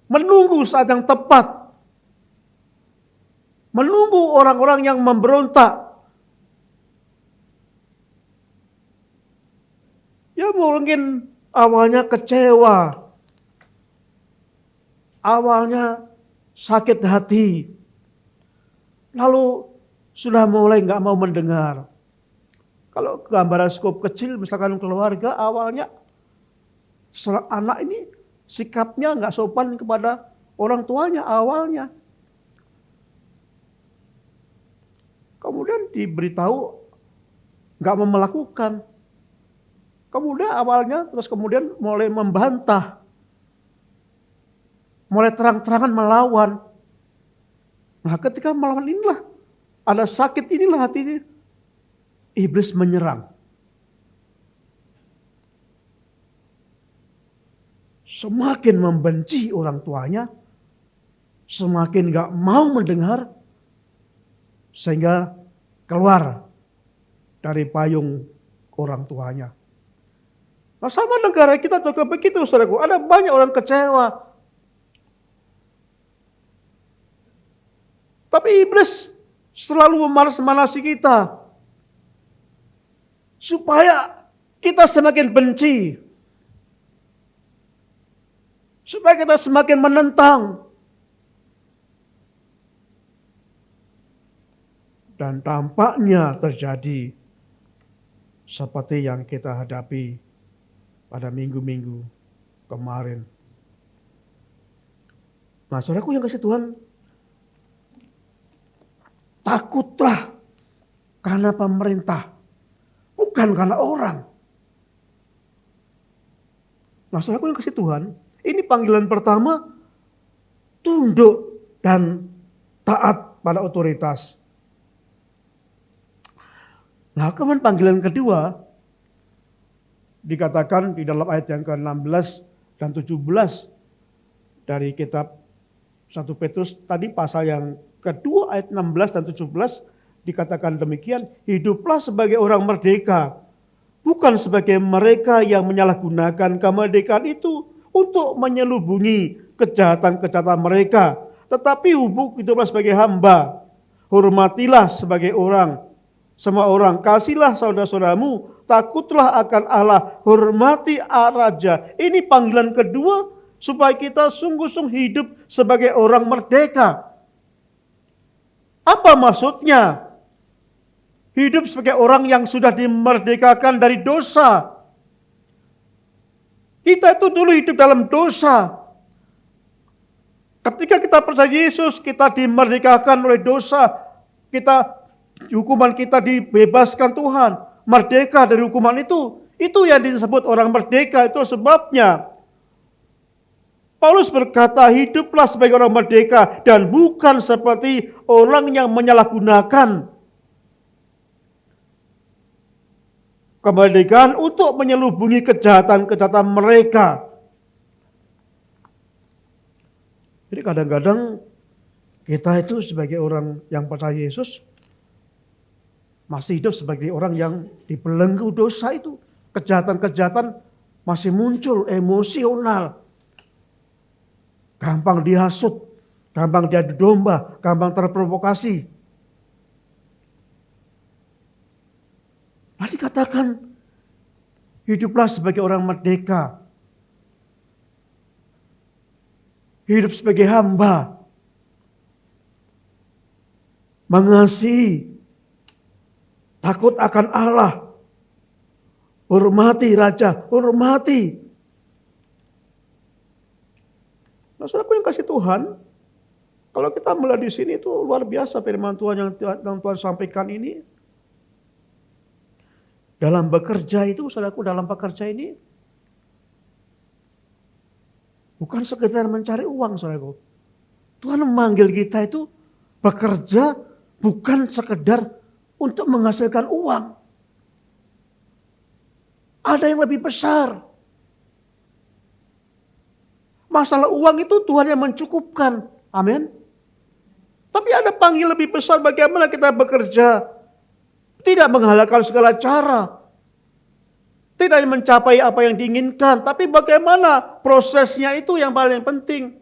menunggu saat yang tepat, menunggu orang-orang yang memberontak. Ya mungkin awalnya kecewa, awalnya sakit hati, lalu sudah mulai nggak mau mendengar. Kalau gambaran skop kecil, misalkan keluarga, awalnya seorang anak ini sikapnya nggak sopan kepada orang tuanya awalnya. Kemudian diberitahu nggak mau melakukan. Kemudian awalnya terus kemudian mulai membantah. Mulai terang-terangan melawan. Nah, ketika melawan inilah, ada sakit inilah hati ini. Iblis menyerang. Semakin membenci orang tuanya, semakin gak mau mendengar, sehingga keluar dari payung orang tuanya. Nah, sama negara kita juga begitu, saudaraku. Ada banyak orang kecewa. Tapi iblis selalu memanas-manasi kita. Supaya kita semakin benci. Supaya kita semakin menentang. Dan tampaknya terjadi seperti yang kita hadapi pada minggu-minggu kemarin. Nah, saudaraku yang kasih Tuhan, takutlah karena pemerintah, bukan karena orang. Nah, saudaraku yang kasih Tuhan, ini panggilan pertama, tunduk dan taat pada otoritas. Nah, kemudian panggilan kedua dikatakan di dalam ayat yang ke-16 dan 17 dari kitab 1 Petrus tadi pasal yang kedua ayat 16 dan 17 dikatakan demikian, hiduplah sebagai orang merdeka, bukan sebagai mereka yang menyalahgunakan kemerdekaan itu untuk menyelubungi kejahatan-kejahatan mereka, tetapi hiduplah sebagai hamba, hormatilah sebagai orang, semua orang, kasihlah saudara-saudaramu, takutlah akan Allah, hormati raja. Ini panggilan kedua supaya kita sungguh-sungguh hidup sebagai orang merdeka. Apa maksudnya? Hidup sebagai orang yang sudah dimerdekakan dari dosa. Kita itu dulu hidup dalam dosa. Ketika kita percaya Yesus, kita dimerdekakan oleh dosa. Hukuman kita dibebaskan Tuhan. Merdeka dari hukuman itu. Itu yang disebut orang merdeka. Itu sebabnya Paulus berkata, hiduplah sebagai orang merdeka dan bukan seperti orang yang menyalahgunakan kemerdekaan untuk menyelubungi kejahatan-kejahatan mereka. Jadi kadang-kadang kita itu sebagai orang yang percaya Yesus masih hidup sebagai orang yang dibelenggu dosa itu. Kejahatan-kejahatan masih muncul, emosional. Gampang dihasut, gampang diadu domba, gampang terprovokasi. Lalu dikatakan, hiduplah sebagai orang merdeka. Hidup sebagai hamba. Mengasihi. Takut akan Allah. Hormati raja, hormati. Nah, saudaraku yang kasih Tuhan, kalau kita melihat di sini itu luar biasa firman Tuhan yang Tuhan sampaikan ini. Dalam bekerja itu, saudaraku, dalam bekerja ini bukan sekedar mencari uang, saudaraku. Tuhan memanggil kita itu bekerja bukan sekedar untuk menghasilkan uang. Ada yang lebih besar. Masalah uang itu Tuhan yang mencukupkan. Amin. Tapi ada panggil lebih besar bagaimana kita bekerja. Tidak menghalalkan segala cara. Tidak mencapai apa yang diinginkan. Tapi bagaimana prosesnya itu yang paling penting.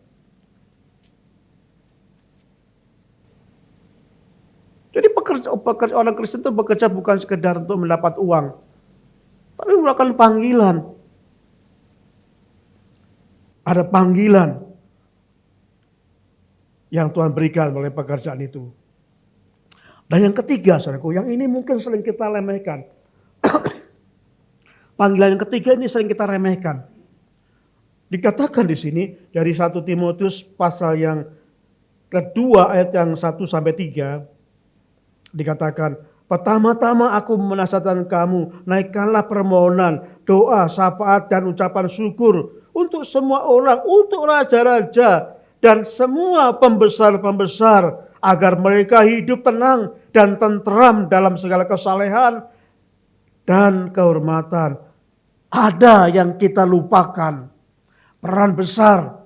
Jadi orang Kristen itu bekerja bukan sekedar untuk mendapat uang. Tapi merupakan panggilan. Ada panggilan yang Tuhan berikan oleh pekerjaan itu. Dan yang ketiga, saudaraku, yang ini mungkin sering kita remehkan. Panggilan yang ketiga ini sering kita remehkan. Dikatakan di sini dari 1 Timotius pasal yang kedua ayat yang 1 sampai 3 dikatakan, pertama-tama aku menasihatkan kamu, naikkanlah permohonan, doa, syafaat dan ucapan syukur untuk semua orang, untuk raja-raja dan semua pembesar-pembesar, agar mereka hidup tenang dan tentram dalam segala kesalehan dan kehormatan. Ada yang kita lupakan, peran besar.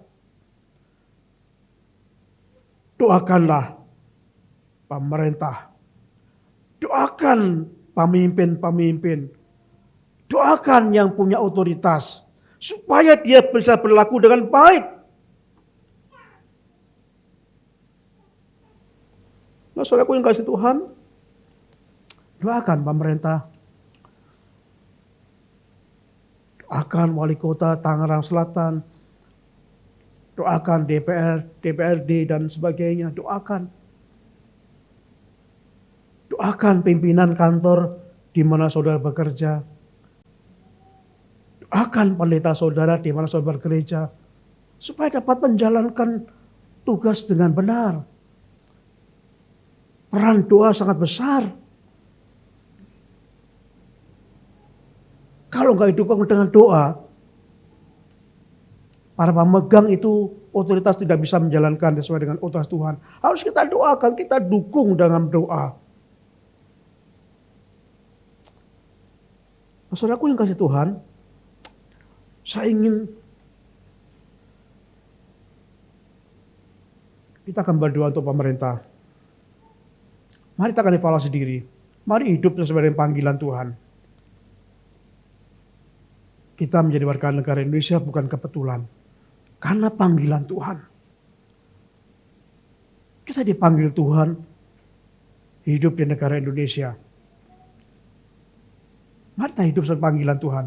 Doakanlah pemerintah, doakan pemimpin-pemimpin, doakan yang punya otoritas, supaya dia bisa berlaku dengan baik. Nah, saudaraku yang kasih Tuhan, doakan pemerintah, doakan wali kota Tangerang Selatan, doakan DPR, DPRD dan sebagainya, doakan. Doakan pimpinan kantor di mana saudara bekerja. Doakan pendeta saudara di mana saudara bergereja, supaya dapat menjalankan tugas dengan benar. Peran doa sangat besar. Kalau nggak didukung dengan doa, para pemegang itu otoritas tidak bisa menjalankan sesuai dengan otoritas Tuhan. Harus kita doakan, kita dukung dalam doa. Saudaraku yang kasih Tuhan, saya ingin kita akan berdoa untuk pemerintah. Mari kita akan evaluasi diri. Mari hidup sesuai dengan panggilan Tuhan. Kita menjadi warga negara Indonesia bukan kebetulan. Karena panggilan Tuhan. Kita dipanggil Tuhan hidup di negara Indonesia. Mari kita hidup sesuai panggilan Tuhan.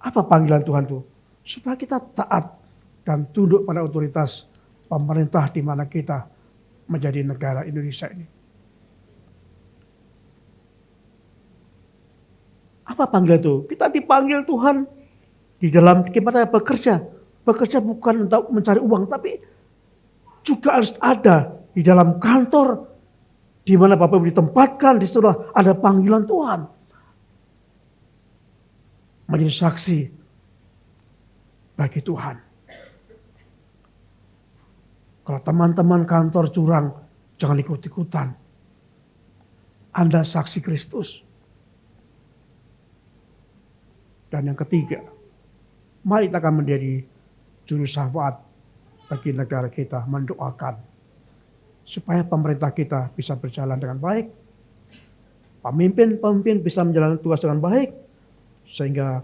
Apa panggilan Tuhan itu? Supaya kita taat dan tunduk pada otoritas pemerintah di mana kita menjadi negara Indonesia ini. Apa panggilan itu? Kita dipanggil Tuhan di dalam kita bekerja. Bekerja bukan untuk mencari uang, tapi juga harus ada di dalam kantor di mana Bapak Ibu ditempatkan, di situ ada panggilan Tuhan. Menjadi saksi bagi Tuhan. Kalau teman-teman kantor curang, jangan ikut-ikutan. Anda saksi Kristus. Dan yang ketiga, mari kita akan menjadi juru syafaat bagi negara kita, mendoakan supaya pemerintah kita bisa berjalan dengan baik, pemimpin bisa menjalankan tugas dengan baik, sehingga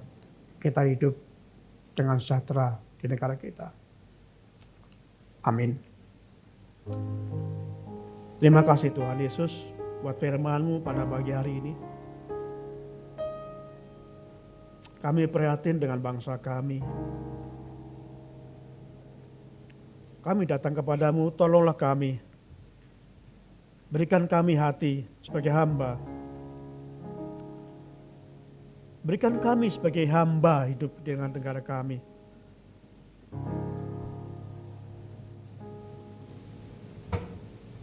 kita hidup dengan sejahtera di negara kita. Amin. Terima kasih Tuhan Yesus buat firman-Mu pada pagi hari ini. Kami prihatin dengan bangsa kami. Kami datang kepadamu, tolonglah kami. Berikan kami hati sebagai hamba. Berikan kami sebagai hamba hidup dengan negara kami.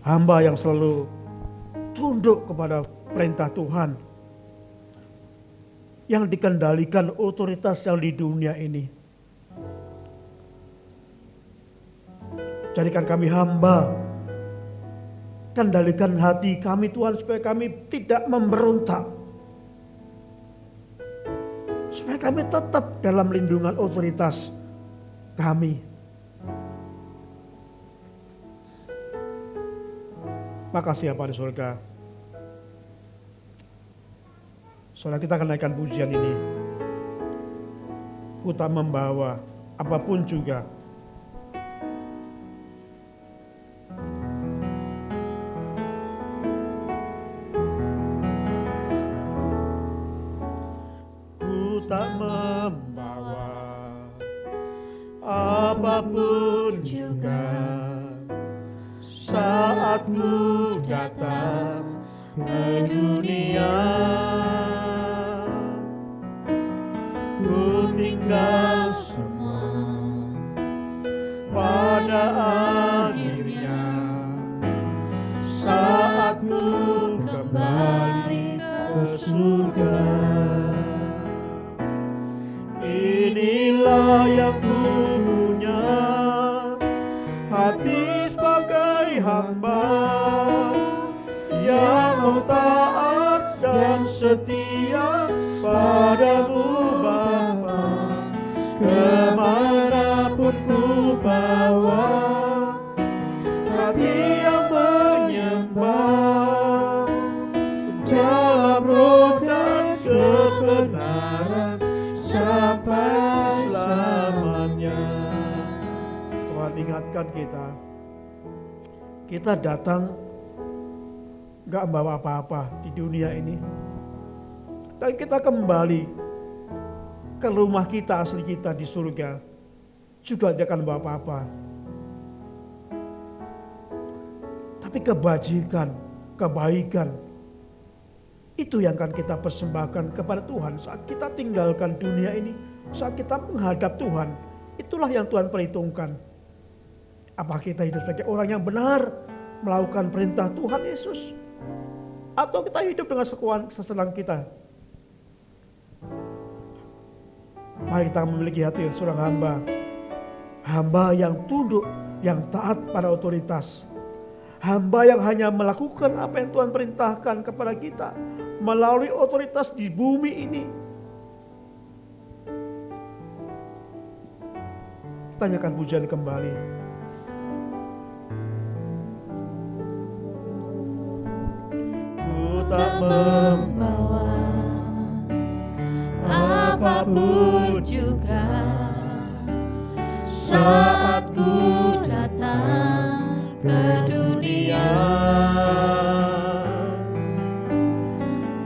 Hamba yang selalu tunduk kepada perintah Tuhan. Yang dikendalikan otoritas yang di dunia ini. Jadikan kami hamba. Kendalikan hati kami Tuhan supaya kami tidak memberontak. Supaya kami tetap dalam lindungan otoritas kami. Makasih ya Pak di surga. Saudara, kita akan naikkan pujian ini. Ku tak membawa apapun juga. Ku tak membawa apapun juga. Saat ku datang ke dunia, ku tinggal semua pada akhirnya. Saat ku kembali ke surga, inilah yang ku punya, hati sebagai hamba yang mau taat dan setia padamu Bapa. Kemanapun ku bawa, hati yang menyembah dalam roh dan kebenaran sampai selamanya. Tuhan ingatkan kita datang gak membawa apa-apa di dunia ini. Dan kita kembali ke rumah kita, asli kita di surga, juga tidak akan membawa apa-apa. Tapi kebajikan, kebaikan, itu yang akan kita persembahkan kepada Tuhan saat kita tinggalkan dunia ini, saat kita menghadap Tuhan. Itulah yang Tuhan perhitungkan. Apakah kita hidup sebagai orang yang benar, melakukan perintah Tuhan Yesus, atau kita hidup dengan sesenang kita. Mari kita memiliki hati seorang hamba. Hamba yang tunduk, yang taat pada otoritas. Hamba yang hanya melakukan apa yang Tuhan perintahkan kepada kita melalui otoritas di bumi ini. Tanyakan pujian kembali. Ku tak membawa apapun juga saat ku datang ke dunia.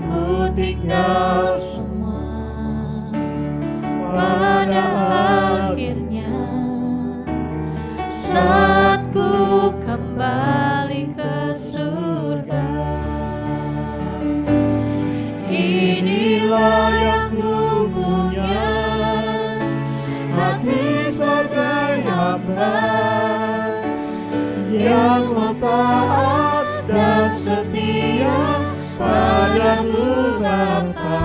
Ku tinggal semua pada akhirnya saat ku kembali ke surga. Inilah yang ku punya, hati sebagai hamba yang mau taat dan setia padamu Bapa.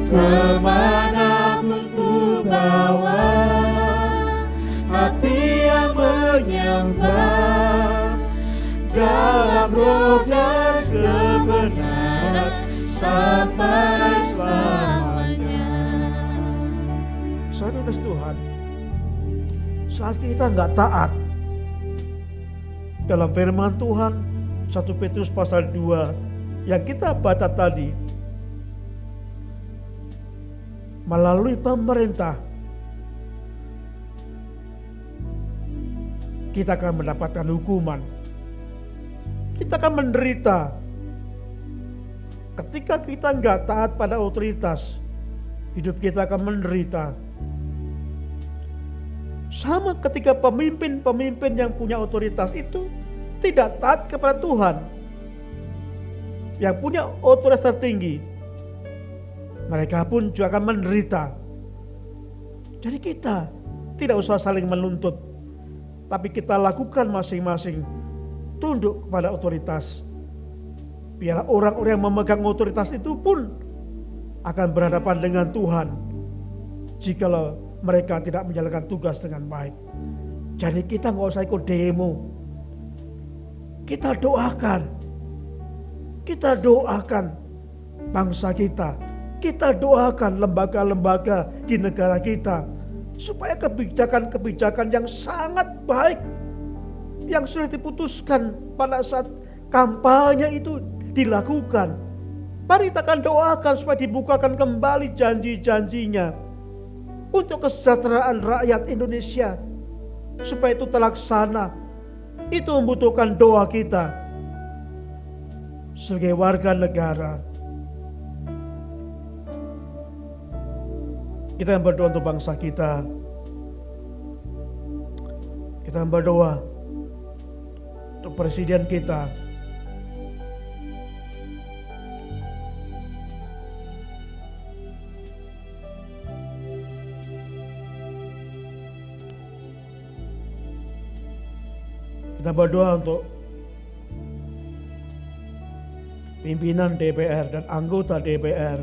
Kemanapun ku bawa, hati yang menyembah dalam roh dan kebenaran sampai selamanya. Saudara Tuhan, saat kita nggak taat dalam firman Tuhan 1 Petrus pasal 2 yang kita baca tadi, melalui pemerintah kita akan mendapatkan hukuman, kita akan menderita. Ketika kita nggak taat pada otoritas, hidup kita akan menderita. Sama ketika pemimpin-pemimpin yang punya otoritas itu tidak taat kepada Tuhan, yang punya otoritas tertinggi, mereka pun juga akan menderita. Jadi kita tidak usah saling menuntut, tapi kita lakukan masing-masing tunduk kepada otoritas. Biar orang-orang yang memegang otoritas itu pun akan berhadapan dengan Tuhan jikalau mereka tidak menjalankan tugas dengan baik. Jadi kita nggak usah ikut demo. Kita doakan bangsa kita. Kita doakan lembaga-lembaga di negara kita supaya kebijakan-kebijakan yang sangat baik yang sudah diputuskan pada saat kampanye itu dilakukan. Mari kita akan doakan supaya dibukakan kembali janji-janjinya untuk kesejahteraan rakyat Indonesia, supaya itu terlaksana. Itu membutuhkan doa kita sebagai warga negara. Kita berdoa untuk bangsa kita. Kita berdoa untuk presiden kita. Kita berdoa untuk pimpinan DPR dan anggota DPR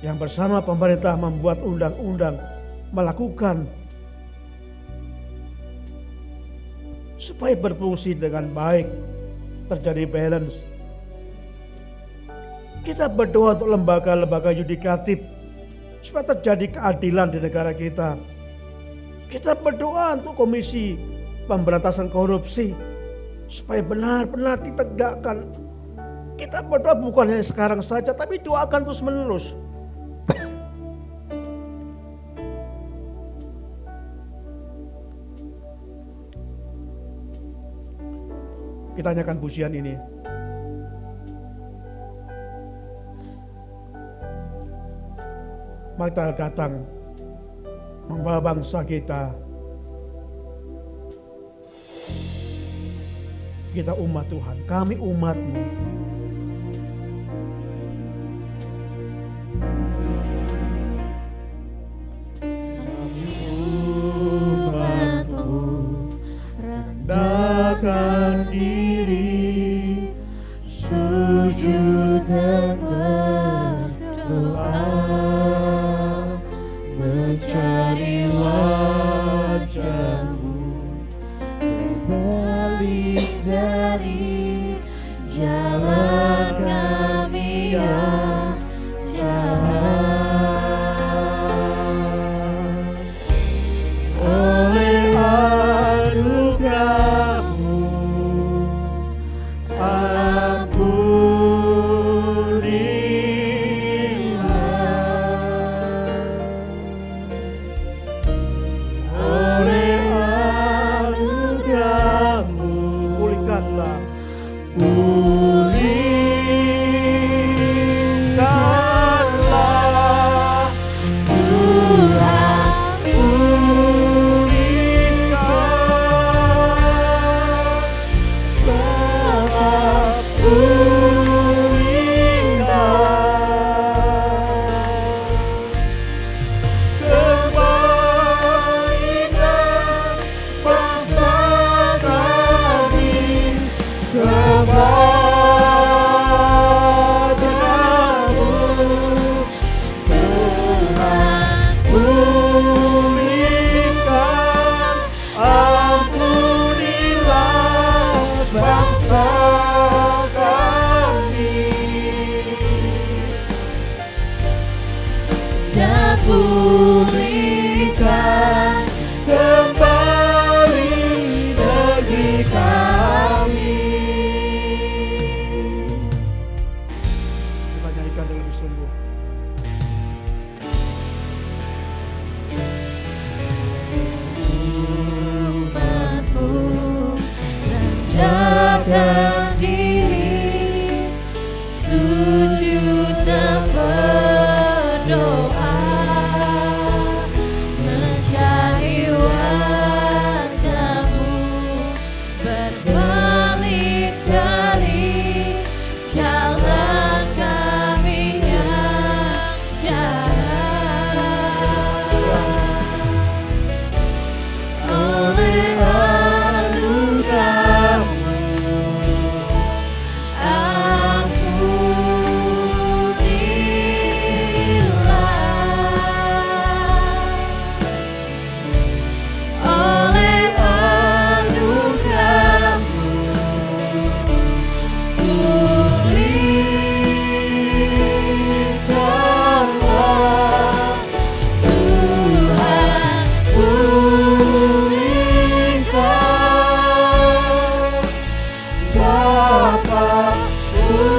yang bersama pemerintah membuat undang-undang, melakukan supaya berfungsi dengan baik, terjadi balance. Kita berdoa untuk lembaga-lembaga yudikatif supaya terjadi keadilan di negara kita. Kita berdoa untuk Komisi Pemberantasan Korupsi supaya benar-benar ditegakkan. Kita berdoa bukan hanya sekarang saja, tapi doakan terus menerus. Kita tanyakan pujian ini. Mari kita datang membawa bangsa kita. Kita umat Tuhan, kami umat-Mu. Rendahkan diri, sujud dan berdoa. jalan kami yang jahat. Oleh anugerah-Mu ampunilah. Oleh anugerah-Mu pulihkanlah, pulihkanlah Tuhan, pulihkan Bapa, pulihkan kembalikan bangsa kami kepadamu. Tuhan, pulihkan, ampunilah bangsa kami. dan pulihkan Kembali negeri kami. Kita nyanyikan dengan sungguh. umat-Mu, rendahkan diri, sujud dan berdoa, mencari wajah-Mu, berbalik dari jalan kami yang jahat. Oleh anugerah-Mu ampunilah. Oleh anugerah-Mu pulihkanlah. Tuhan, pulihkan Bapa, pulihkan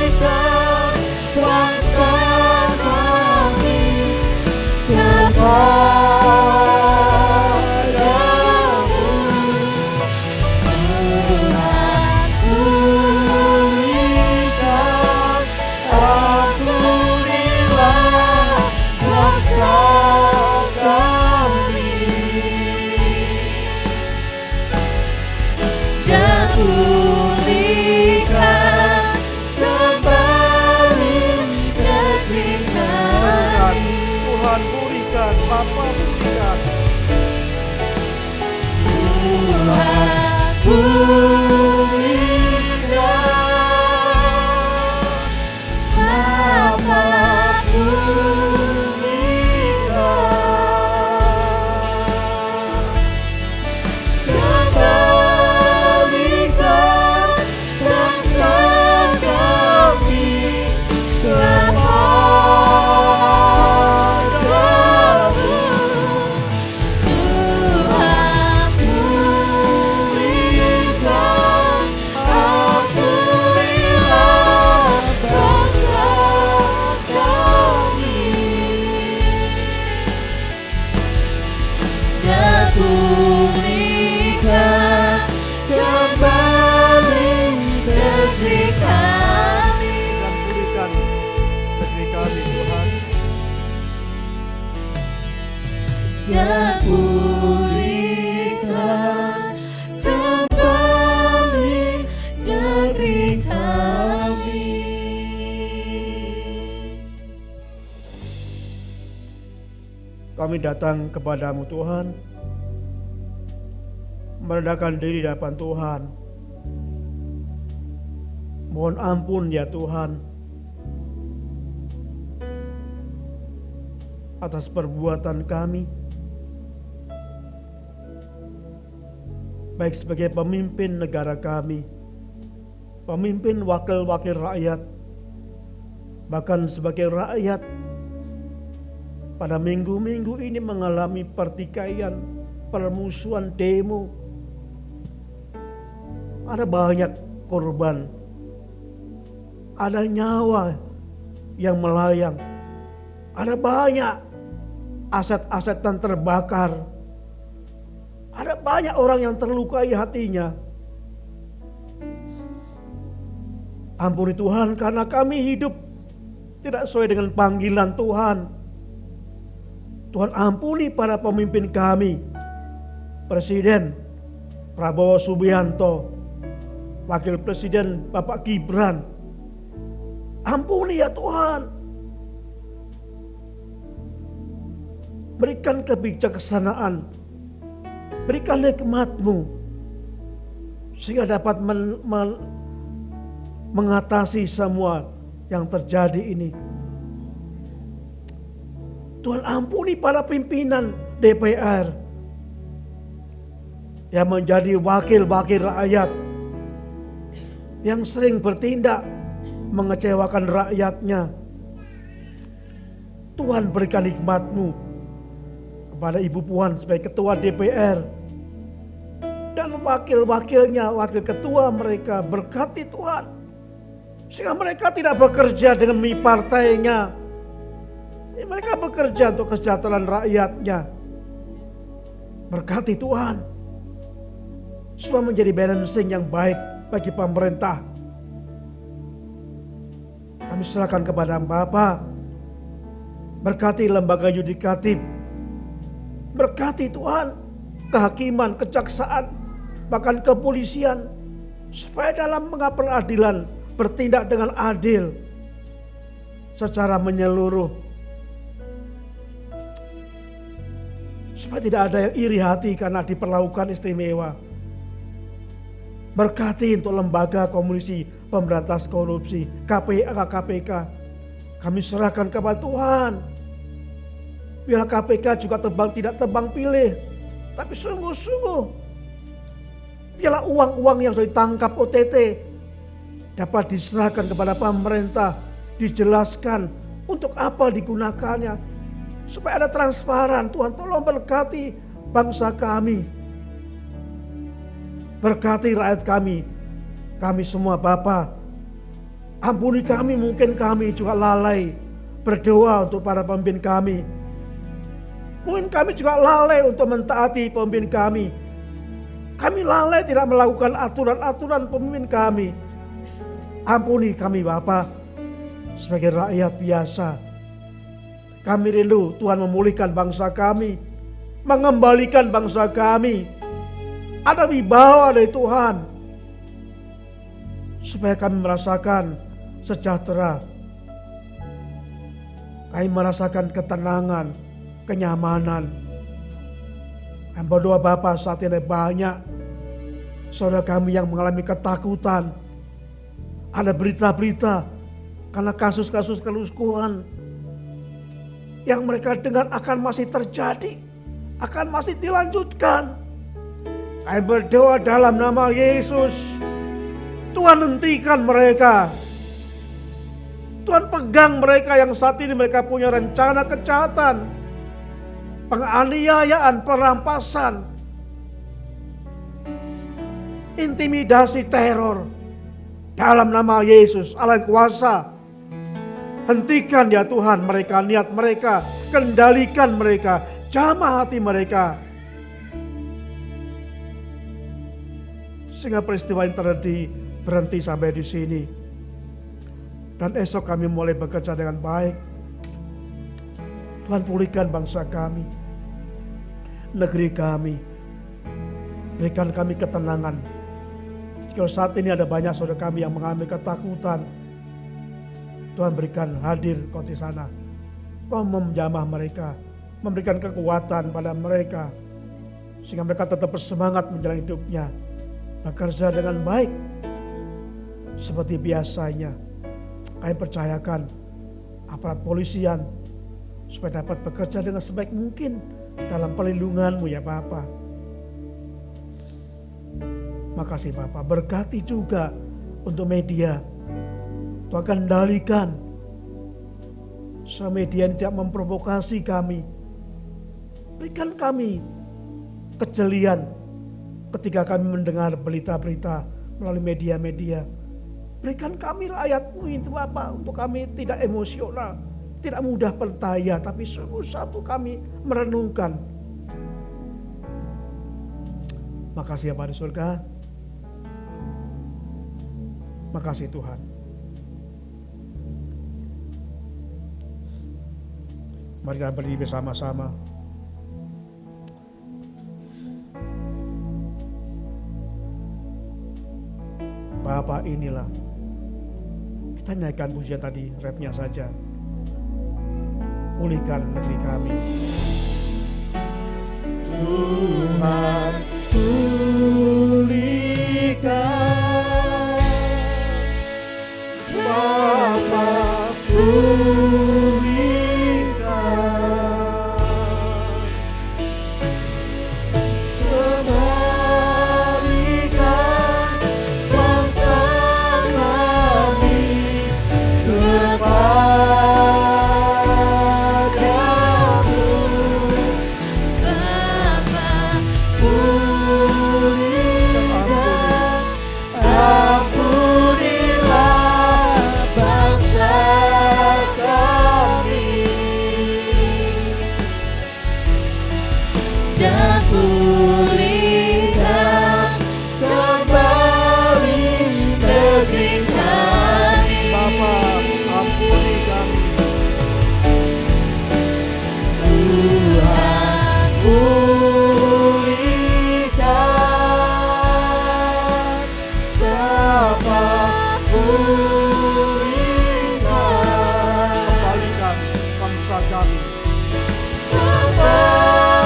kembalikan bangsa kami kepadamu. Tuhan, Pulihkan, ampunilah bangsa kami. dan pulihkan kembali negeri kami. Tuhan pulihkan, Bapa pulihkan. Tuhan, pulihkan Bapa, pulihkan Kembalikan bangsa kami kepadamu. Tuhan, Pulihkan, ampunilah bangsa kami. dan pulihkan kembali negeri kami. Dan pulihkan negeri kami, Tuhan. Dan pulihkan kembali negeri kami. Kami datang kepadamu Tuhan, merendahkan diri di hadapan Tuhan. Mohon ampun ya Tuhan. atas perbuatan kami, baik sebagai pemimpin negara kami, pemimpin wakil-wakil rakyat, bahkan sebagai rakyat pada minggu-minggu ini mengalami pertikaian, permusuhan, demo. Ada banyak korban, ada nyawa yang melayang, ada banyak aset-aset yang terbakar, ada banyak orang yang terlukai hatinya. Ampuni Tuhan, karena kami hidup tidak sesuai dengan panggilan Tuhan. Tuhan ampuni para pemimpin kami, Presiden Prabowo Subianto, Wakil Presiden Bapak Gibran. Ampuni ya Tuhan. Berikan kebijaksanaan, berikan nikmat-Mu, sehingga dapat mengatasi semua yang terjadi ini. Tuhan ampuni para pimpinan DPR yang menjadi wakil-wakil rakyat, yang sering bertindak mengecewakan rakyatnya. Tuhan berikan hikmat-Mu kepada Ibu Puan sebagai ketua DPR dan wakil-wakilnya, wakil ketua mereka. Berkati Tuhan, sehingga mereka tidak bekerja dengan partainya. Mereka bekerja untuk kesejahteraan rakyatnya. Berkati Tuhan, semua menjadi balancing yang baik bagi pemerintah. Kami serahkan kepada Bapa. Berkati lembaga yudikatif. Berkati Tuhan kehakiman, kejaksaan, bahkan kepolisian, supaya dalam pengadilan bertindak dengan adil secara menyeluruh. Supaya tidak ada yang iri hati karena diperlakukan istimewa. Berkati untuk lembaga Komisi Pemberantas Korupsi, KPK. Kami serahkan kepada Tuhan. Biar KPK juga tidak tebang pilih, tapi sungguh-sungguh. Biarlah uang-uang yang sudah ditangkap OTT dapat diserahkan kepada pemerintah, dijelaskan untuk apa digunakannya. Supaya ada transparan. Tuhan tolong berkati bangsa kami. Berkati rakyat kami. Kami semua Bapa. Ampuni kami, mungkin kami juga lalai berdoa untuk para pemimpin kami. Mungkin kami juga lalai untuk mentaati pemimpin kami. Kami lalai tidak melakukan aturan-aturan pemimpin kami. Ampuni kami Bapa. Sebagai rakyat biasa, kami rindu Tuhan memulihkan bangsa kami, mengembalikan bangsa kami. Ada wibawa dari Tuhan, supaya kami merasakan sejahtera. Kami merasakan ketenangan, kenyamanan. Kami berdoa Bapa, saat ini banyak saudara kami yang mengalami ketakutan. Ada berita-berita karena kasus-kasus kerusuhan yang mereka dengar akan masih terjadi, akan masih dilanjutkan. Kami berdoa dalam nama Yesus, Tuhan hentikan mereka. Tuhan pegang mereka yang saat ini mereka punya rencana kejahatan, penganiayaan, perampasan, intimidasi, teror. Dalam nama Yesus, Allah yang kuasa, hentikan ya Tuhan mereka, niat mereka, kendalikan mereka, jamah hati mereka. Sehingga peristiwa yang terjadi berhenti sampai di sini. Dan esok kami mulai bekerja dengan baik. Tuhan pulihkan bangsa kami, negeri kami. Berikan kami ketenangan. Kalau saat ini ada banyak saudara kami yang mengalami ketakutan, Tuhan berikan hadir kau di sana. Kau menjamah mereka, memberikan kekuatan pada mereka, sehingga mereka tetap bersemangat menjalani hidupnya, bekerja dengan baik seperti biasanya. Kami percayakan aparat polisian supaya dapat bekerja dengan sebaik mungkin dalam perlindungan-Mu ya Bapa. Makasih Bapa, berkati juga untuk media. Tuhan kendalikan semedia yang tidak memprovokasi kami. Berikan kami kejelian ketika kami mendengar berita-berita melalui media-media. Berikan kami rakyat-Mu itu Bapa, untuk kami tidak emosional, tidak mudah percaya, tapi sungguh-sungguh kami merenungkan. Makasih ya Bapa di surga. Makasih Tuhan. Mari kita berdiri bersama-sama. Bapa, inilah. Kita nyanyikan pujian tadi, rapnya saja. Pulihkan negeri kami. Tuhan, pulihkan. Bapa, pulihkan. Kembalikan bangsa kami kepadamu. Bapa, Pulihkan, ampunilah bangsa kami, dan pulihkan kembali negeri kami. Bapa, ampuni kami. Tuhan, pulihkan. Bapa, pulihkan. Kembalikan bangsa kami. Kembalikan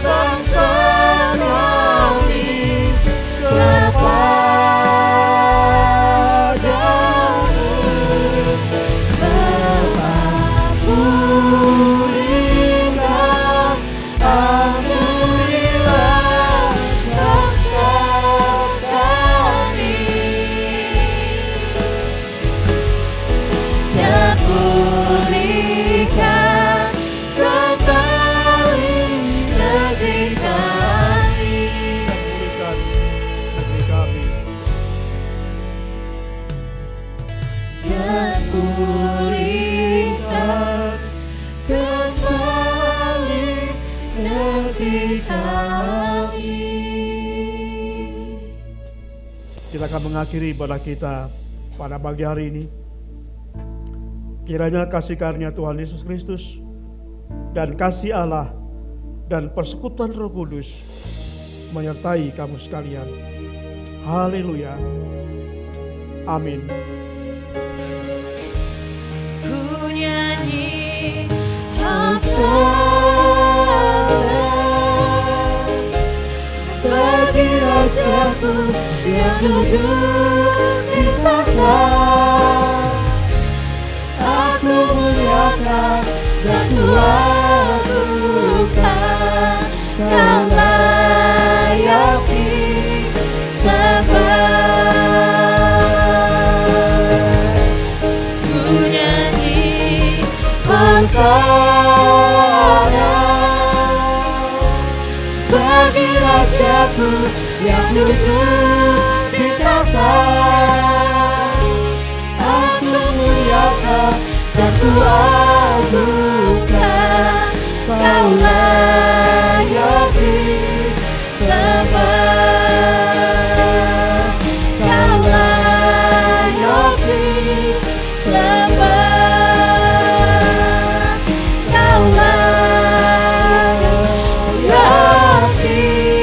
bangsa kami kepadamu. Bapa, pulihkan, ampunilah bangsa kami, dan pulihkan kembali negeri kami. Pulihkan negeri kami. Dan pulihkan kembali negeri kami. Kita akan mengakhiri ibadah kita pada pagi hari ini. Kiranya kasih karunia Tuhan Yesus Kristus dan kasih Allah dan persekutuan Roh Kudus menyertai kamu sekalian. Haleluya. Amin. Ku nyanyi hosana bagi Rajaku yang duduk di tahta. Aku muliakan dan ku agungkan, Kau layak disembah. Ku nyanyi hosana bagi Rajaku yang duduk di tahta. Aku muliakan dan ku agungkan, Kau layak disembah. Kau layak disembah. Kau layak disembah.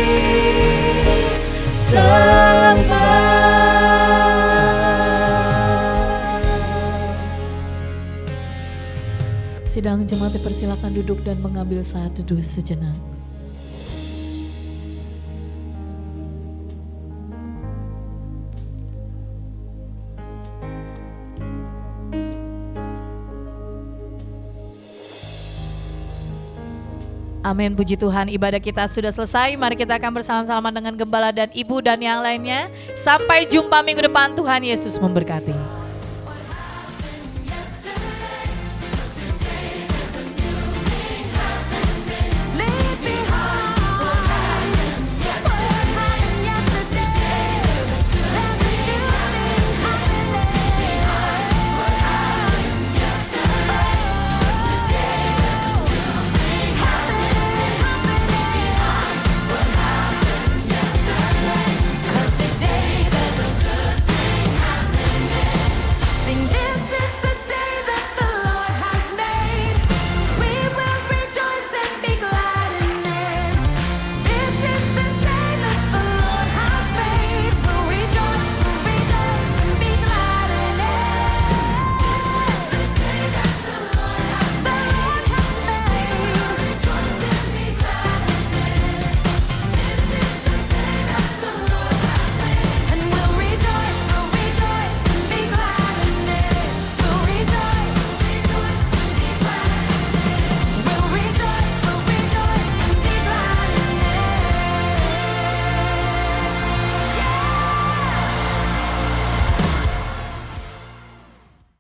Sidang jemaat dipersilakan duduk dan mengambil saat teduh sejenak. Amin, puji Tuhan. Ibadah kita sudah selesai. Mari kita akan bersalaman-salaman dengan gembala dan ibu dan yang lainnya. Sampai jumpa minggu depan. Tuhan Yesus memberkati.